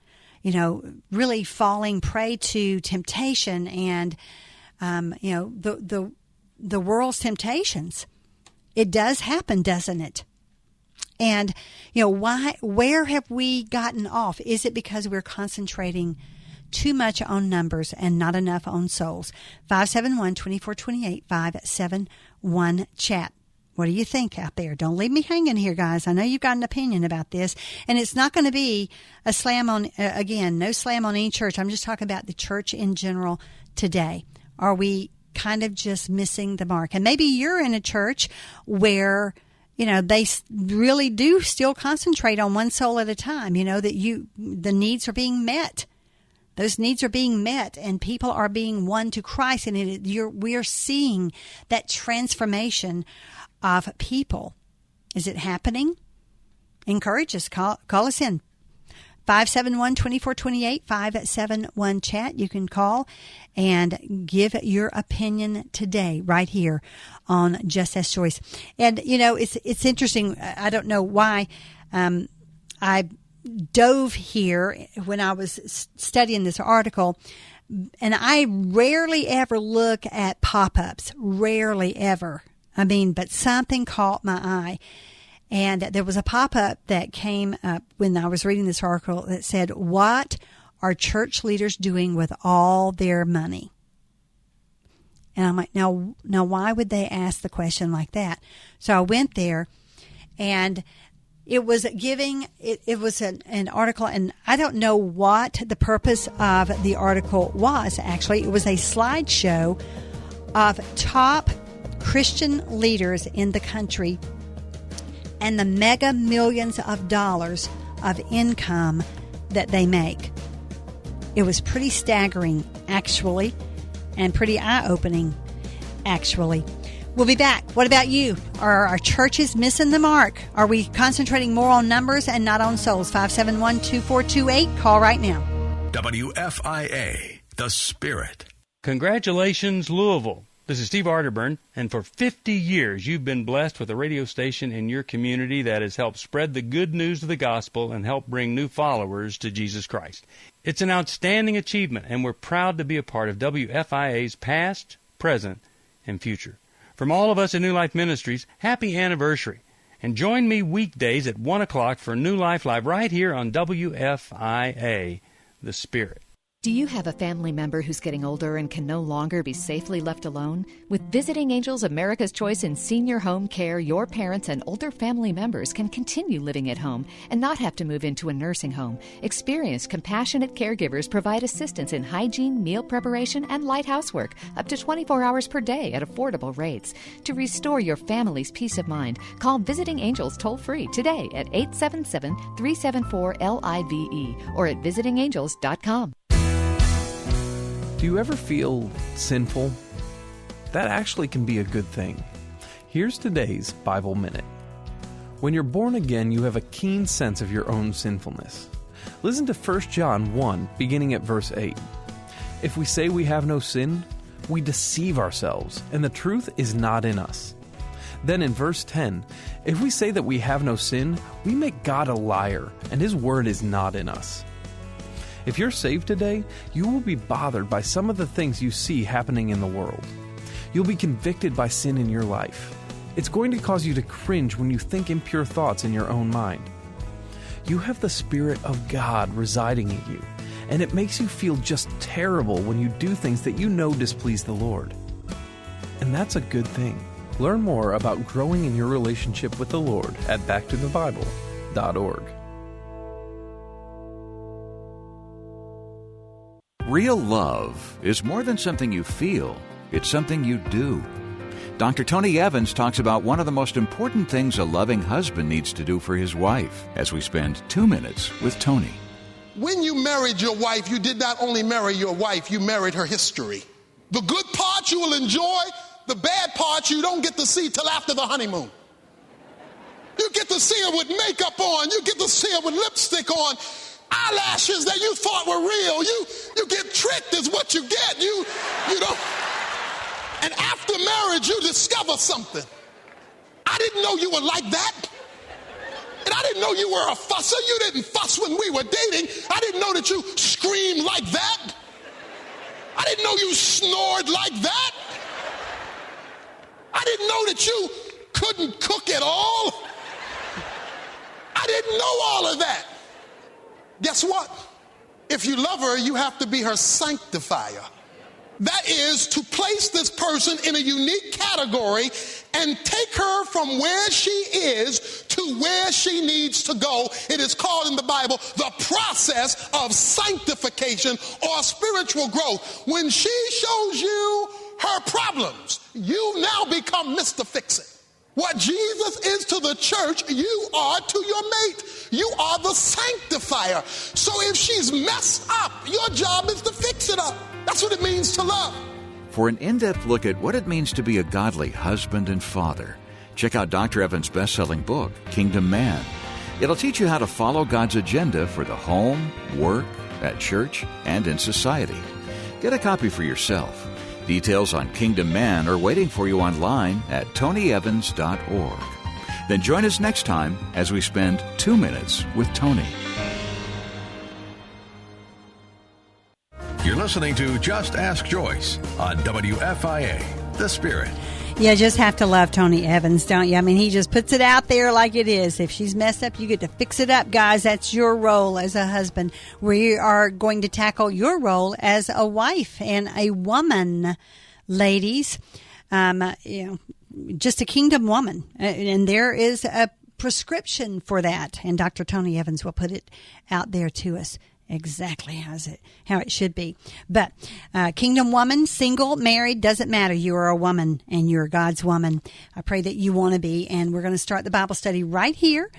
really falling prey to temptation and, the world's temptations. It does happen, doesn't it? And, where have we gotten off? Is it because we're concentrating too much on numbers and not enough on souls? 571-2428, 571-CHAT. What do you think out there? Don't leave me hanging here, guys. I know you've got an opinion about this. And it's not going to be a slam on, again, no slam on any church. I'm just talking about the church in general today. Are we kind of just missing the mark? And maybe you're in a church where they really do still concentrate on one soul at a time, that the needs are being met. Those needs are being met and people are being won to Christ. And we are seeing that transformation of people. Is it happening? Encourage us. Call us in. 571-2428, 571-CHAT. You can call and give your opinion today right here on Just Ask Joyce. And, it's interesting. I don't know why I dove here when I was studying this article, and I rarely ever look at pop-ups. Rarely ever. But something caught my eye. And there was a pop-up that came up when I was reading this article that said, "What are church leaders doing with all their money?" And I'm like, now why would they ask the question like that? So I went there, and it was an article, and I don't know what the purpose of the article was, actually. It was a slideshow of top Christian leaders in the country and the mega millions of dollars of income that they make. It was pretty staggering, actually, and pretty eye-opening, actually. We'll be back. What about you? Are our churches missing the mark? Are we concentrating more on numbers and not on souls? 571-2428. Call right now. WFIA, The Spirit. Congratulations, Louisville. This is Steve Arterburn, and for 50 years you've been blessed with a radio station in your community that has helped spread the good news of the gospel and help bring new followers to Jesus Christ. It's an outstanding achievement, and we're proud to be a part of WFIA's past, present, and future. From all of us at New Life Ministries, happy anniversary. And join me weekdays at 1 o'clock for New Life Live right here on WFIA, The Spirit. Do you have a family member who's getting older and can no longer be safely left alone? With Visiting Angels America's Choice in Senior Home Care, your parents and older family members can continue living at home and not have to move into a nursing home. Experienced, compassionate caregivers provide assistance in hygiene, meal preparation, and light housework up to 24 hours per day at affordable rates. To restore your family's peace of mind, call Visiting Angels toll-free today at 877-374-LIVE or at visitingangels.com. Do you ever feel sinful? That actually can be a good thing. Here's today's Bible Minute. When you're born again, you have a keen sense of your own sinfulness. Listen to 1 John 1, beginning at verse 8. If we say we have no sin, we deceive ourselves, and the truth is not in us. Then in verse 10, if we say that we have no sin, we make God a liar, and His word is not in us. If you're saved today, you will be bothered by some of the things you see happening in the world. You'll be convicted by sin in your life. It's going to cause you to cringe when you think impure thoughts in your own mind. You have the Spirit of God residing in you, and it makes you feel just terrible when you do things that you know displease the Lord. And that's a good thing. Learn more about growing in your relationship with the Lord at backtothebible.org. Real love is more than something you feel, it's something you do. Dr. Tony Evans talks about one of the most important things a loving husband needs to do for his wife as we spend 2 minutes with Tony. When you married your wife, you did not only marry your wife, you married her history. The good parts you will enjoy, the bad parts you don't get to see till after the honeymoon. You get to see her with makeup on, you get to see her with lipstick on, eyelashes that you thought were real. You get tricked is what you get. You know. And after marriage, you discover something. I didn't know you were like that. And I didn't know you were a fusser. You didn't fuss when we were dating. I didn't know that you screamed like that. I didn't know you snored like that. I didn't know that you couldn't cook at all. I didn't know all of that. Guess what? If you love her, you have to be her sanctifier. That is to place this person in a unique category and take her from where she is to where she needs to go. It is called in the Bible the process of sanctification or spiritual growth. When she shows you her problems, you now become Mr. Fix-It. What Jesus is to the church, you are to your mate. You are the sanctifier. So if she's messed up, your job is to fix it up. That's what it means to love. For an in-depth look at what it means to be a godly husband and father, check out Dr. Evans' best-selling book, Kingdom Man. It'll teach you how to follow God's agenda for the home, work, at church, and in society. Get a copy for yourself. Details on Kingdom Man are waiting for you online at tonyevans.org. Then join us next time as we spend 2 minutes with Tony. You're listening to Just Ask Joyce on WFIA, The Spirit. You just have to love Tony Evans, don't you? I mean, he just puts it out there like it is. If she's messed up, you get to fix it up, guys. That's your role as a husband. We are going to tackle your role as a wife and a woman, ladies. Just a kingdom woman. And there is a prescription for that. And Dr. Tony Evans will put it out there to us. Exactly how it should be. But kingdom woman, single, married, doesn't matter. You are a woman and you're God's woman. I pray that you want to be. And we're going to start the Bible study right here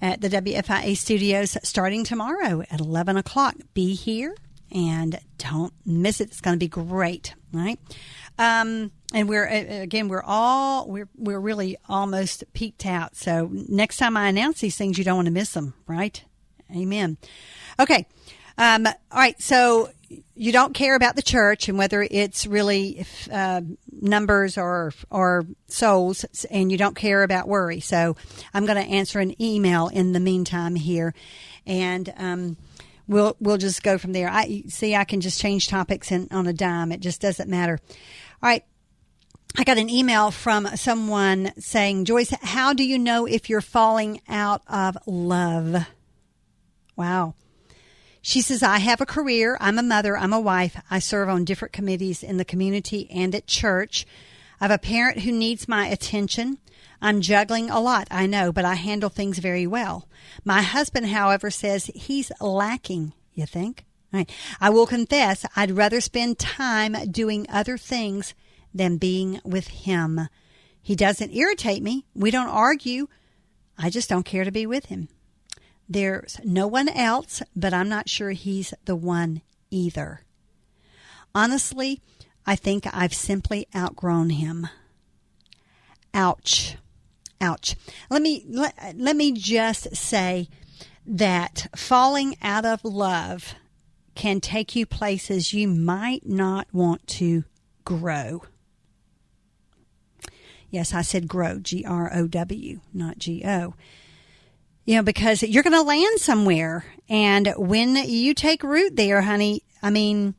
at the WFIA studios starting tomorrow at 11 o'clock. Be here and don't miss it. It's going to be great. All right. And we're really almost peaked out. So next time I announce these things, you don't want to miss them. Right. Amen. Okay. All right. So you don't care about the church and whether it's really numbers or souls, and you don't care about worry. So I'm going to answer an email in the meantime here, and we'll just go from there. I can just change topics on a dime. It just doesn't matter. All right. I got an email from someone saying, Joyce, how do you know if you're falling out of love? Wow. She says, I have a career. I'm a mother. I'm a wife. I serve on different committees in the community and at church. I have a parent who needs my attention. I'm juggling a lot, I know, but I handle things very well. My husband, however, says he's lacking, you think? Right. I will confess, I'd rather spend time doing other things than being with him. He doesn't irritate me. We don't argue. I just don't care to be with him. There's no one else, but I'm not sure he's the one either. Honestly, I think I've simply outgrown him. Ouch. Ouch. Let me just say that falling out of love can take you places you might not want to grow. Yes, I said grow, G-R-O-W, not G-O. You know, because you're going to land somewhere. And when you take root there, honey, I mean,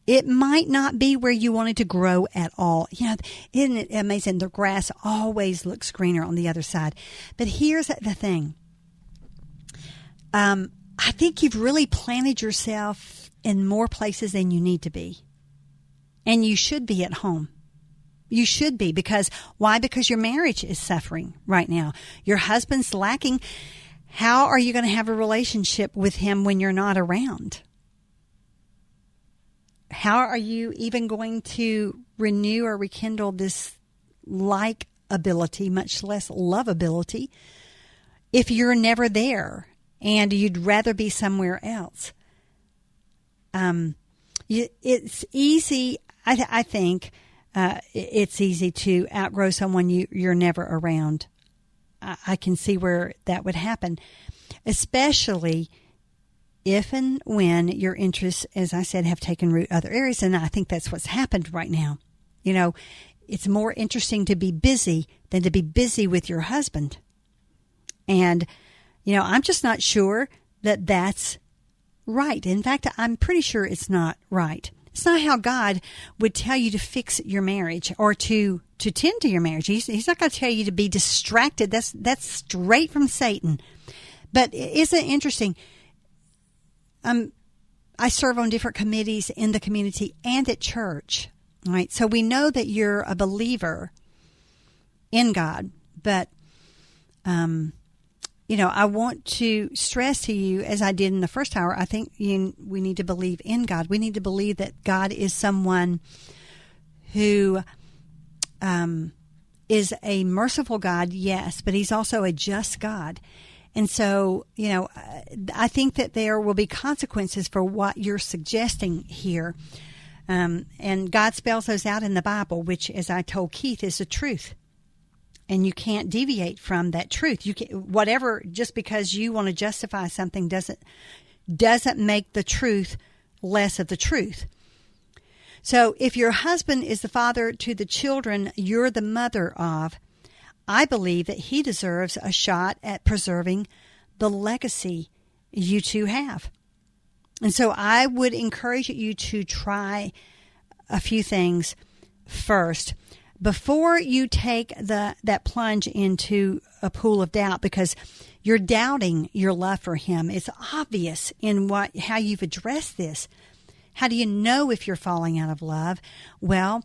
it might not be where you wanted to grow at all. You know, isn't it amazing? The grass always looks greener on the other side. But here's the thing. I think you've really planted yourself in more places than you need to be. And you should be at home. You should be. Because why? Because your marriage is suffering right now. Your husband's lacking. How are you going to have a relationship with him when you're not around? How are you even going to renew or rekindle this likability, much less lovability, if you're never there and you'd rather be somewhere else? It's easy, I think, it's easy to outgrow someone you're never around. I can see where that would happen, especially if and when your interests, as I said, have taken root other areas. And I think that's what's happened right now. You know, it's more interesting to be busy than to be busy with your husband. And, you know, I'm just not sure that that's right. In fact, I'm pretty sure it's not right. It's not how God would tell you to fix your marriage or to tend to your marriage. He's not going to tell you to be distracted. That's straight from Satan. But isn't it interesting? I serve on different committees in the community and at church. Right? So we know that you're a believer in God. But, you know, I want to stress to you, as I did in the first hour, I think we need to believe in God. We need to believe that God is someone who is a merciful God, yes, but he's also a just God. And so, you know, I think that there will be consequences for what you're suggesting here. And God spells those out in the Bible, which, as I told Keith, is the truth. And you can't deviate from that truth. You can, whatever, just because you want to justify something doesn't make the truth less of the truth. So if your husband is the father to the children you're the mother of, I believe that he deserves a shot at preserving the legacy you two have. And so I would encourage you to try a few things first before you take that plunge into a pool of doubt, because you're doubting your love for him. It's obvious in how you've addressed this. How do you know if you're falling out of love? Well,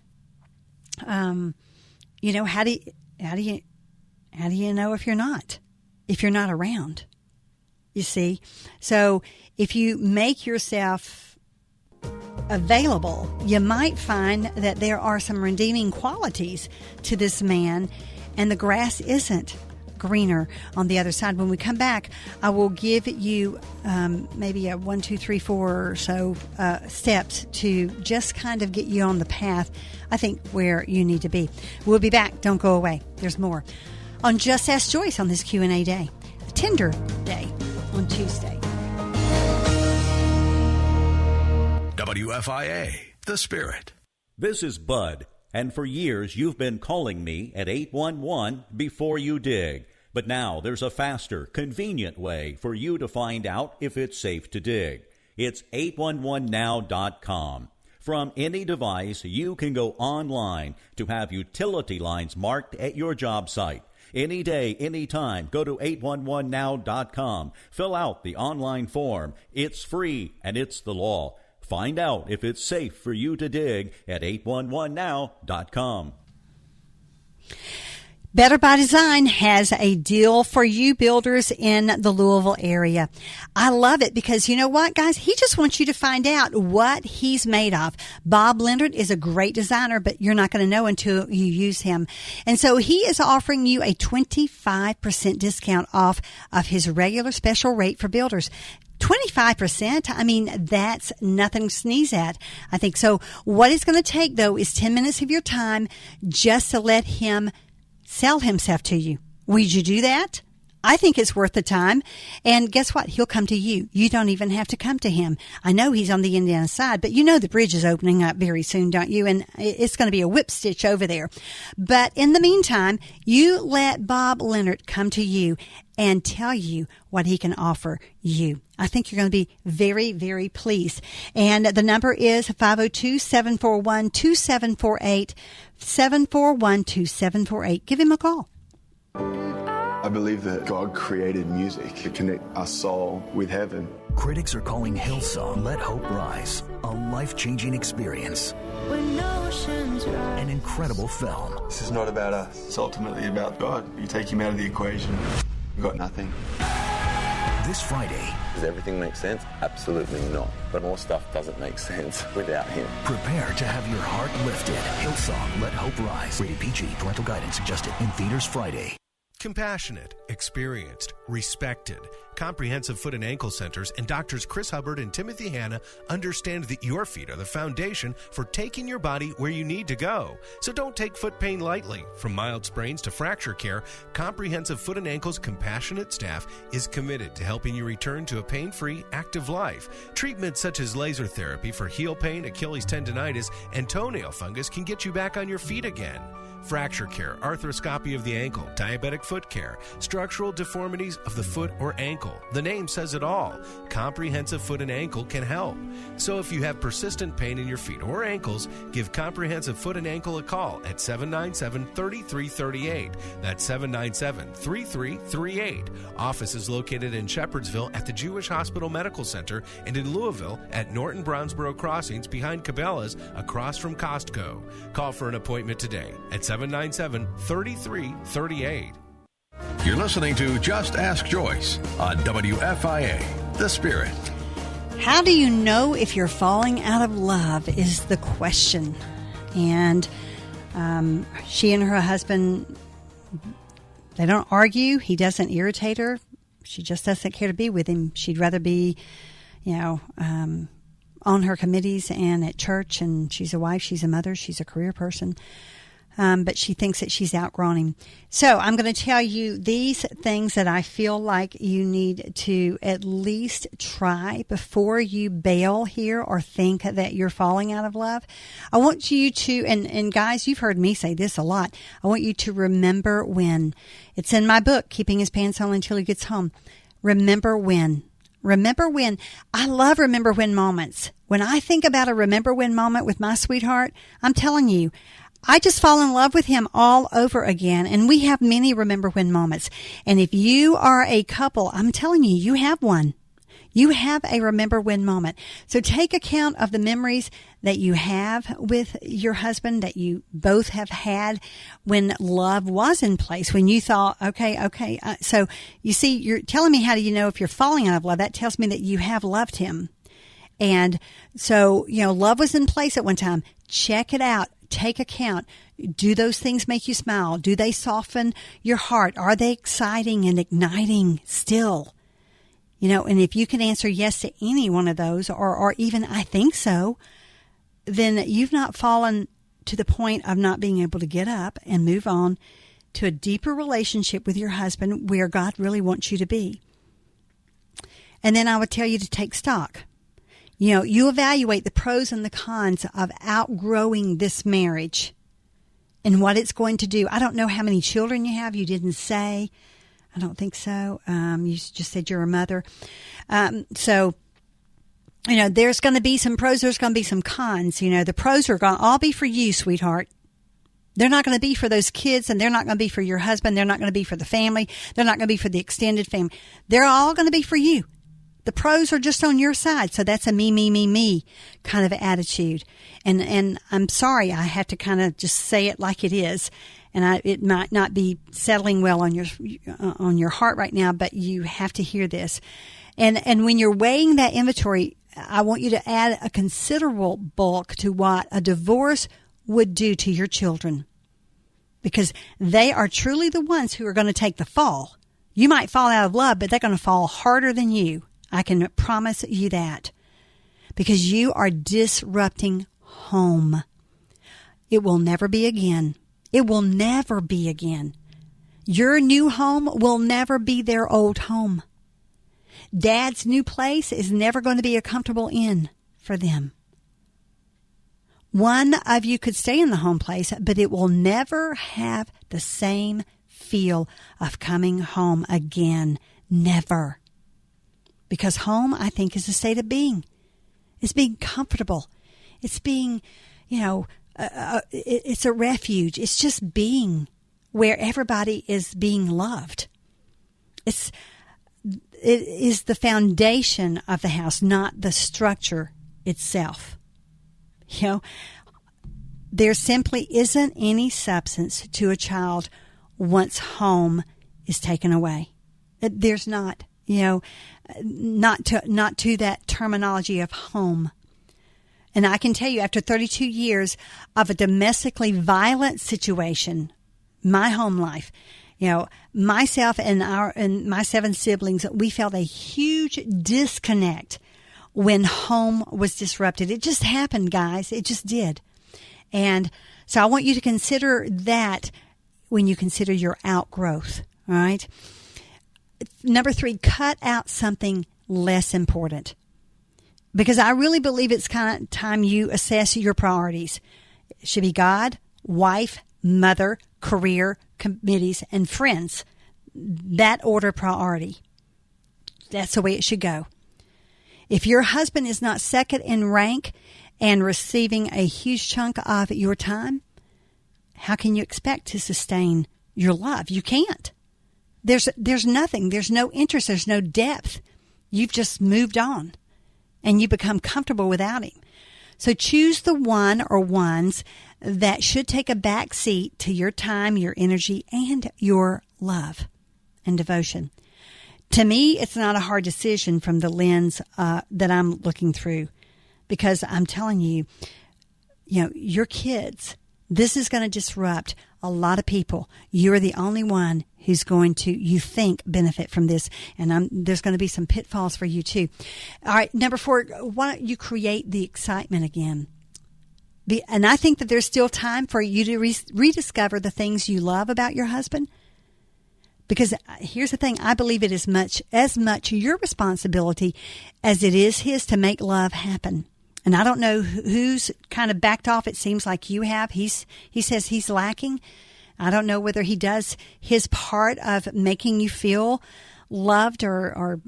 you know, how do you know if you're not around? You see? So if you make yourself available, you might find that there are some redeeming qualities to this man, and the grass isn't greener on the other side. When we come back, I will give you maybe a 1, 2, 3, 4 or so steps to just kind of get you on the path, I think, where you need to be. We'll be back. Don't go away. There's more on Just Ask Joyce on this Q&A day, a Tender Day on Tuesday. WFIA, The Spirit. This is Bud, and for years you've been calling me at 811 before you dig. But now there's a faster, convenient way for you to find out if it's safe to dig. It's 811now.com. From any device, you can go online to have utility lines marked at your job site. Any day, anytime, go to 811now.com. Fill out the online form. It's free, and it's the law. Find out if it's safe for you to dig at 811now.com. Better by Design has a deal for you builders in the Louisville area. I love it because you know what, guys? He just wants you to find out what he's made of. Bob Leonard is a great designer, but you're not going to know until you use him. And so he is offering you a 25% discount off of his regular special rate for builders. 25%, I mean, that's nothing to sneeze at, I think. So what it's going to take, though, is 10 minutes of your time just to let him sell himself to you. Would you do that? I think it's worth the time. And guess what? He'll come to you. You don't even have to come to him. I know he's on the Indiana side, but you know the bridge is opening up very soon, don't you? And it's going to be a whip stitch over there. But in the meantime, you let Bob Leonard come to you and tell you what he can offer you. I think you're going to be very, very pleased. And the number is 502-741-2748, 741-2748. Give him a call. I believe that God created music to connect our soul with heaven. Critics are calling Hillsong Let Hope Rise a life-changing experience. An incredible film. This is not about us. It's ultimately about God. You take him out of the equation, you've got nothing. This Friday. Does everything make sense? Absolutely not. But more stuff doesn't make sense without him. Prepare to have your heart lifted. Hillsong Let Hope Rise. Rated PG. Parental guidance suggested. In theaters Friday. Compassionate, experienced, respected. Comprehensive Foot and Ankle Centers and Doctors Chris Hubbard and Timothy Hanna understand that your feet are the foundation for taking your body where you need to go. So don't take foot pain lightly. From mild sprains to fracture care, Comprehensive Foot and Ankle's compassionate staff is committed to helping you return to a pain-free, active life. Treatments such as laser therapy for heel pain, Achilles tendonitis, and toenail fungus can get you back on your feet again. Fracture care, arthroscopy of the ankle, diabetic foot care, structural deformities of the foot or ankle. The name says it all. Comprehensive Foot and Ankle can help. So if you have persistent pain in your feet or ankles, give Comprehensive Foot and Ankle a call at 797-3338. That's 797-3338. Office is located in Shepherdsville at the Jewish Hospital Medical Center and in Louisville at Norton Brownsboro Crossings behind Cabela's across from Costco. Call for an appointment today at 797-3338. You're listening to Just Ask Joyce on WFIA, The Spirit. How do you know if you're falling out of love is the question. And she and her husband, they don't argue. He doesn't irritate her. She just doesn't care to be with him. She'd rather be, on her committees and at church. And she's a wife, she's a mother, she's a career person. But she thinks that she's outgrown him. So I'm going to tell you these things that I feel like you need to at least try before you bail here or think that you're falling out of love. I want you to, and guys, you've heard me say this a lot. I want you to remember when. It's in my book, Keeping His Pants On Until He Gets Home. Remember when. Remember when. I love remember when moments. When I think about a remember when moment with my sweetheart, I'm telling you, I just fall in love with him all over again. And we have many remember when moments. And if you are a couple, I'm telling you, you have one. You have a remember when moment. So take account of the memories that you have with your husband, that you both have had when love was in place, when you thought, okay. So you see, you're telling me, how do you know if you're falling out of love? That tells me that you have loved him. And so, love was in place at one time. Check it out. Take account. Do those things make you smile? Do they soften your heart? Are they exciting and igniting still? And if you can answer yes to any one of those, or even I think so, then you've not fallen to the point of not being able to get up and move on to a deeper relationship with your husband where God really wants you to be. And then I would tell you to take stock. You evaluate the pros and the cons of outgrowing this marriage and what it's going to do. I don't know how many children you have. You didn't say. I don't think so. You just said you're a mother. So, there's going to be some pros. There's going to be some cons. The pros are going to all be for you, sweetheart. They're not going to be for those kids, and they're not going to be for your husband. They're not going to be for the family. They're not going to be for the extended family. They're all going to be for you. The pros are just on your side. So that's a me kind of attitude. And I'm sorry, I have to kind of just say it like it is. And it might not be settling well on your heart right now, but you have to hear this. And when you're weighing that inventory, I want you to add a considerable bulk to what a divorce would do to your children. Because they are truly the ones who are going to take the fall. You might fall out of love, but they're going to fall harder than you. I can promise you that, because you are disrupting home. It will never be again. It will never be again. Your new home will never be their old home. Dad's new place is never going to be a comfortable inn for them. One of you could stay in the home place, but it will never have the same feel of coming home again. Never. Because home, I think, is a state of being. It's being comfortable. It's being, it's a refuge. It's just being where everybody is being loved. It is the foundation of the house, not the structure itself. There simply isn't any substance to a child once home is taken away. There's not, not to that terminology of home. And I can tell you, after 32 years of a domestically violent situation, my home life, myself and my 7 siblings, we felt a huge disconnect when home was disrupted. It just happened, guys. It just did. And so I want you to consider that when you consider your outgrowth, all right? Number 3, cut out something less important. Because I really believe it's kind of time you assess your priorities. It should be God, wife, mother, career, committees, and friends. That order priority. That's the way it should go. If your husband is not second in rank and receiving a huge chunk of your time, how can you expect to sustain your love? You can't. There's nothing. There's no interest. There's no depth. You've just moved on, and you become comfortable without him. So choose the one or ones that should take a back seat to your time, your energy, and your love and devotion. To me, it's not a hard decision from the lens that I'm looking through, because I'm telling you, your kids, this is going to disrupt a lot of people. You're the only one who's going to, you think, benefit from this. And there's going to be some pitfalls for you too. All right, number 4, why don't you create the excitement again? And I think that there's still time for you to rediscover the things you love about your husband. Because here's the thing, I believe it is as much your responsibility as it is his to make love happen. And I don't know who's kind of backed off. It seems like you have. He says he's lacking. I don't know whether he does his part of making you feel loved or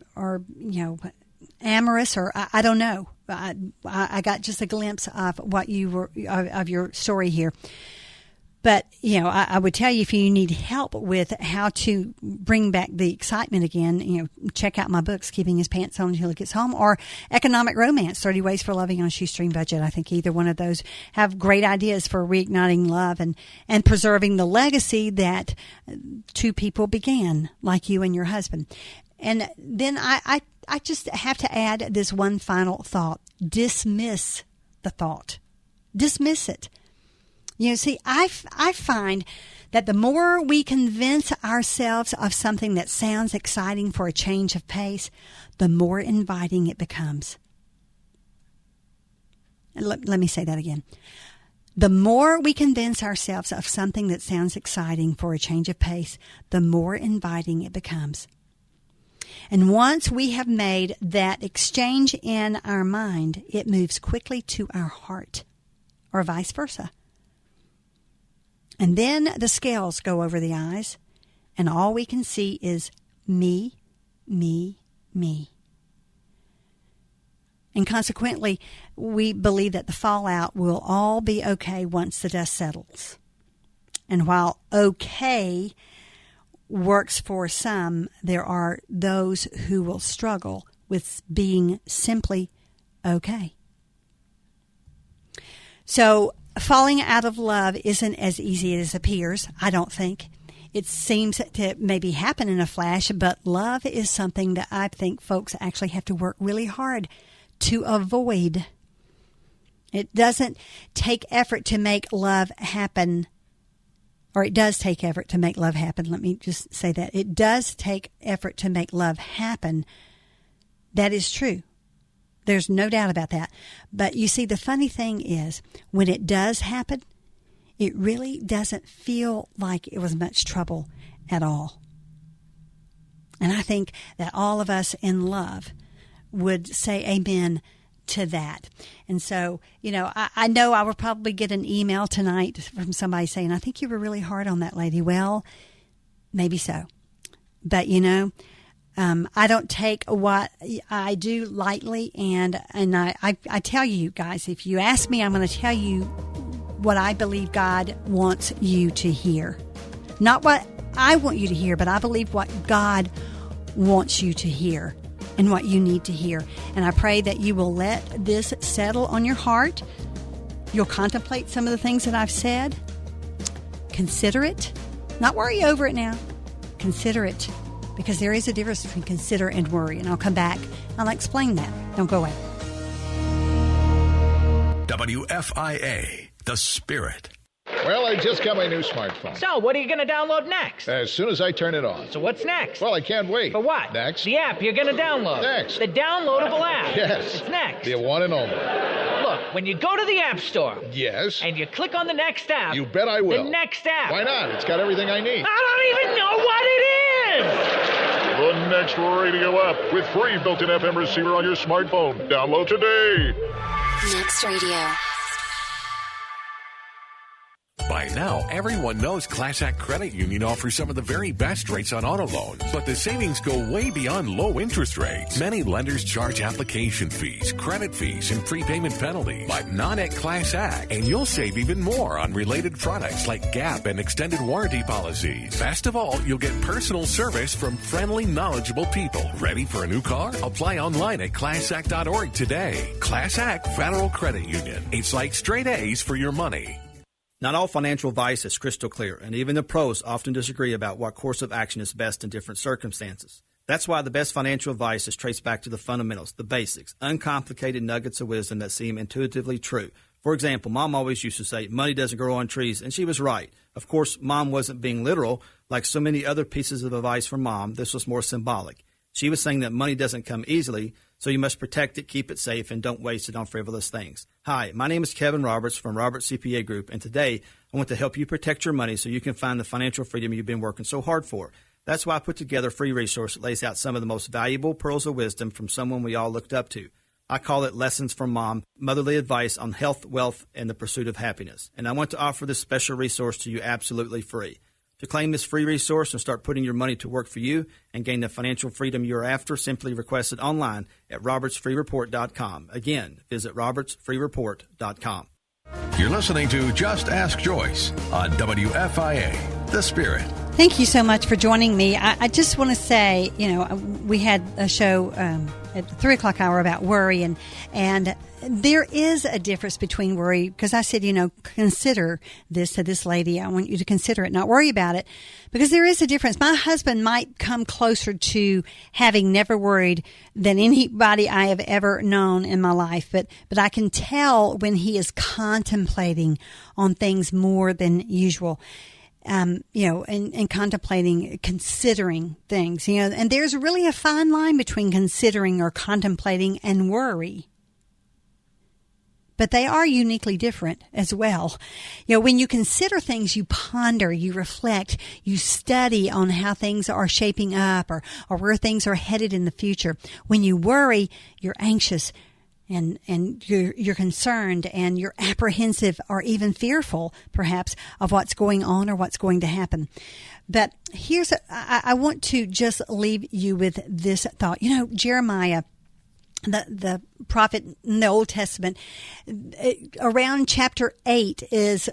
amorous, or I don't know. I got just a glimpse of what you were of your story here. But, I would tell you, if you need help with how to bring back the excitement again, check out my books, Keeping His Pants On Until He Gets Home, or Economic Romance, 30 Ways for Loving on a Shoestring Budget. I think either one of those have great ideas for reigniting love and preserving the legacy that 2 people began, like you and your husband. And then I just have to add this one final thought. Dismiss the thought. Dismiss it. See, I find that the more we convince ourselves of something that sounds exciting for a change of pace, the more inviting it becomes. Let me say that again. The more we convince ourselves of something that sounds exciting for a change of pace, the more inviting it becomes. And once we have made that exchange in our mind, it moves quickly to our heart, or vice versa. And then the scales go over the eyes, and all we can see is me, me, me. And consequently, we believe that the fallout will all be okay once the dust settles. And while okay works for some, there are those who will struggle with being simply okay. So, falling out of love isn't as easy as it appears, I don't think. It seems to maybe happen in a flash, but love is something that I think folks actually have to work really hard to avoid. It doesn't take effort to make love happen, or it does take effort to make love happen. Let me just say that. It does take effort to make love happen. That is true. There's no doubt about that. But you see, the funny thing is, when it does happen, it really doesn't feel like it was much trouble at all. And I think that all of us in love would say amen to that. And so, I know I will probably get an email tonight from somebody saying, I think you were really hard on that lady. Well, maybe so. But, I don't take what I do lightly. And I tell you guys, if you ask me, I'm going to tell you what I believe God wants you to hear. Not what I want you to hear, but I believe what God wants you to hear and what you need to hear. And I pray that you will let this settle on your heart. You'll contemplate some of the things that I've said. Consider it. Not worry over it now. Consider it. Because there is a difference between consider and worry. And I'll come back. I'll explain that. Don't go away. WFIA, The Spirit. Well, I just got my new smartphone. So, what are you going to download next? As soon as I turn it on. So what's next? Well, I can't wait. For what? Next. The app you're going to download. Next. The downloadable app. Yes. It's next. The one and only. Look, when you go to the App Store. Yes. And you click on the next app. You bet I will. The next app. Why not? It's got everything I need. I don't even know what it is! The next radio app with free built-in FM receiver on your smartphone. Download today. Next Radio. By now, everyone knows Class Act Credit Union offers some of the very best rates on auto loans, but the savings go way beyond low interest rates. Many lenders charge application fees, credit fees, and prepayment penalties, but not at Class Act. And you'll save even more on related products like GAP and extended warranty policies. Best of all, you'll get personal service from friendly, knowledgeable people. Ready for a new car? Apply online at ClassAct.org today. Class Act Federal Credit Union. It's like straight A's for your money. Not all financial advice is crystal clear, and even the pros often disagree about what course of action is best in different circumstances. That's why the best financial advice is traced back to the fundamentals, the basics, uncomplicated nuggets of wisdom that seem intuitively true. For example, Mom always used to say, money doesn't grow on trees, and she was right. Of course, Mom wasn't being literal. Like so many other pieces of advice from Mom, this was more symbolic. She was saying that money doesn't come easily, so you must protect it, keep it safe, and don't waste it on frivolous things. Hi, my name is Kevin Roberts from Roberts CPA Group, and today I want to help you protect your money so you can find the financial freedom you've been working so hard for. That's why I put together a free resource that lays out some of the most valuable pearls of wisdom from someone we all looked up to. I call it Lessons from Mom, motherly advice on health, wealth, and the pursuit of happiness. And I want to offer this special resource to you absolutely free. To claim this free resource and start putting your money to work for you and gain the financial freedom you're after, simply request it online at robertsfreereport.com. Again, visit robertsfreereport.com. You're listening to Just Ask Joyce on WFIA, The Spirit. Thank you so much for joining me. I just want to say, we had a show at the 3 o'clock hour about worry, and there is a difference between worry, because I said, consider this to this lady. I want you to consider it, not worry about it, because there is a difference. My husband might come closer to having never worried than anybody I have ever known in my life, but I can tell when he is contemplating on things more than usual. And contemplating, considering things, and there's really a fine line between considering or contemplating and worry. But they are uniquely different as well. When you consider things, you ponder, you reflect, you study on how things are shaping up or where things are headed in the future. When you worry, you're anxious. And you're concerned and you're apprehensive or even fearful, perhaps, of what's going on or what's going to happen. But I want to just leave you with this thought. Jeremiah, the prophet in the Old Testament, around chapter 8 is,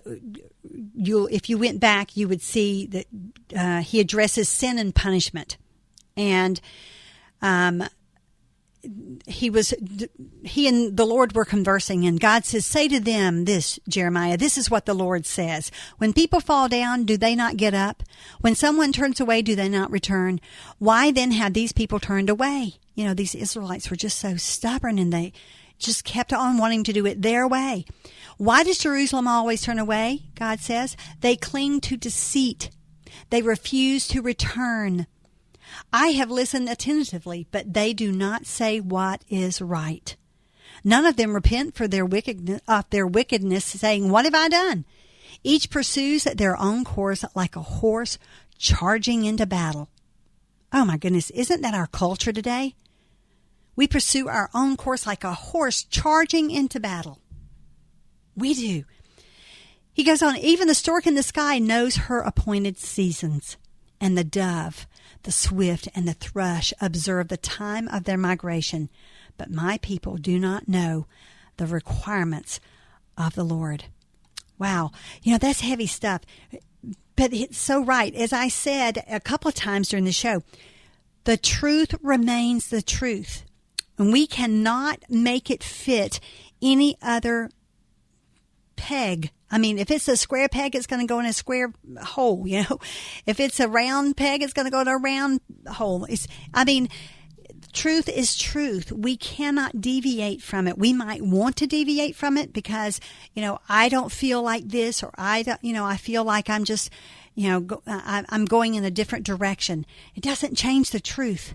if you went back, you would see that he addresses sin and punishment. And he and the Lord were conversing, and God says, say to them this, Jeremiah, this is what the Lord says. When people fall down, do they not get up? When someone turns away, do they not return? Why then have these people turned away? These Israelites were just so stubborn, and they just kept on wanting to do it their way. Why does Jerusalem always turn away? God says, they cling to deceit. They refuse to return. I have listened attentively, but they do not say what is right. None of them repent for their wickedness, saying, what have I done? Each pursues their own course like a horse charging into battle. Oh my goodness, isn't that our culture today? We pursue our own course like a horse charging into battle. We do. He goes on, even the stork in the sky knows her appointed seasons, and the dove, the swift, and the thrush observe the time of their migration. But my people do not know the requirements of the Lord. Wow. That's heavy stuff. But it's so right. As I said a couple of times during the show, the truth remains the truth. And we cannot make it fit any other peg. I mean, if it's a square peg, it's going to go in a square hole, If it's a round peg, it's going to go to a round hole. Truth is truth. We cannot deviate from it. We might want to deviate from it because, I don't feel like this, or I feel like I'm just, I'm going in a different direction. It doesn't change the truth.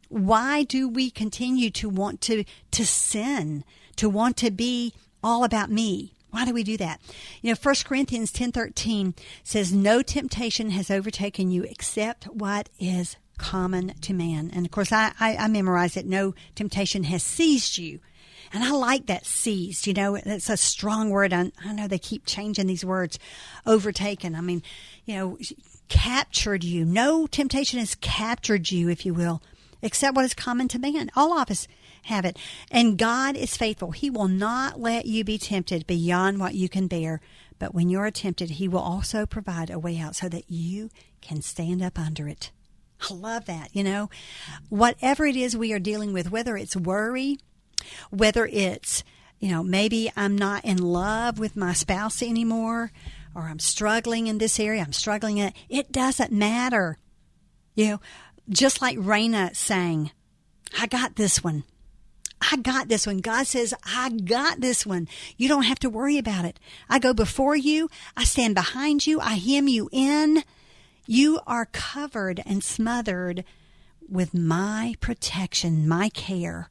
Why do we continue to want to sin, to want to be all about me? Why do we do that? 1 Corinthians 10:13 says, no temptation has overtaken you except what is common to man. And of course, I memorized it. No temptation has seized you. And I like that, seized. That's a strong word. I know they keep changing these words. Overtaken. Captured you. No temptation has captured you, if you will, except what is common to man. All of us have it. And God is faithful. He will not let you be tempted beyond what you can bear. But when you're tempted, He will also provide a way out so that you can stand up under it. I love that. Whatever it is we are dealing with, whether it's worry, whether it's, maybe I'm not in love with my spouse anymore, or I'm struggling in this area, I'm struggling in it doesn't matter. Just like Raina sang, I got this one. I got this one. God says, I got this one. You don't have to worry about it. I go before you. I stand behind you. I hem you in. You are covered and smothered with my protection, my care.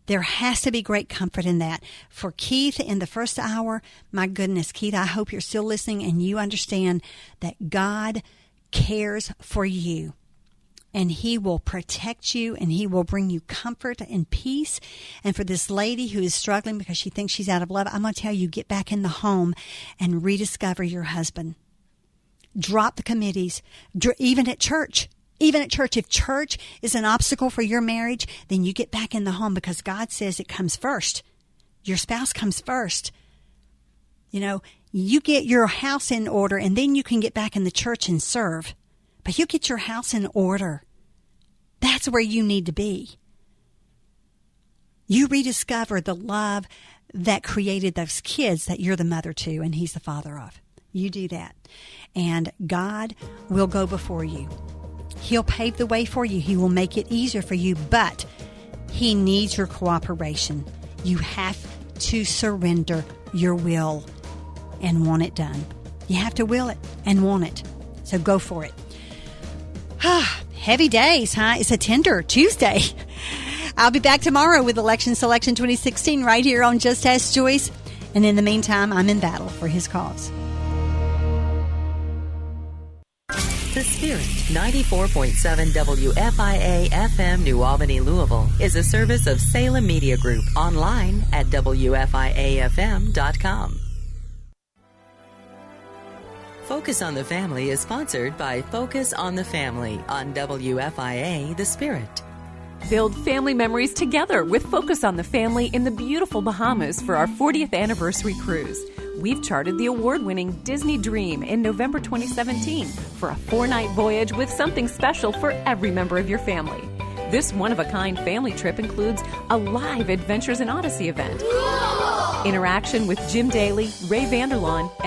There has to be great comfort in that. For Keith, in the first hour, my goodness, Keith, I hope you're still listening and you understand that God cares for you. And He will protect you, and He will bring you comfort and peace. And for this lady who is struggling because she thinks she's out of love, I'm going to tell you, get back in the home and rediscover your husband. Drop the committees, even at church. Even at church, if church is an obstacle for your marriage, then you get back in the home because God says it comes first. Your spouse comes first. You get your house in order, and then you can get back in the church and serve. But you get your house in order. That's where you need to be. You rediscover the love that created those kids that you're the mother to and He's the father of. You do that. And God will go before you. He'll pave the way for you. He will make it easier for you, but He needs your cooperation. You have to surrender your will and want it done. You have to will it and want it. So go for it. Heavy days, huh? It's a tender Tuesday. I'll be back tomorrow with Election Selection 2016 right here on Just Ask Joyce. And in the meantime, I'm in battle for His cause. The Spirit, 94.7 WFIA FM New Albany, Louisville, is a service of Salem Media Group, online at WFIAFM.com. Focus on the Family is sponsored by Focus on the Family on WFIA The Spirit. Build family memories together with Focus on the Family in the beautiful Bahamas for our 40th anniversary cruise. We've charted the award-winning Disney Dream in November 2017 for a 4-night voyage with something special for every member of your family. This one-of-a-kind family trip includes a live Adventures in Odyssey event, interaction with Jim Daly, Ray Vanderlaan,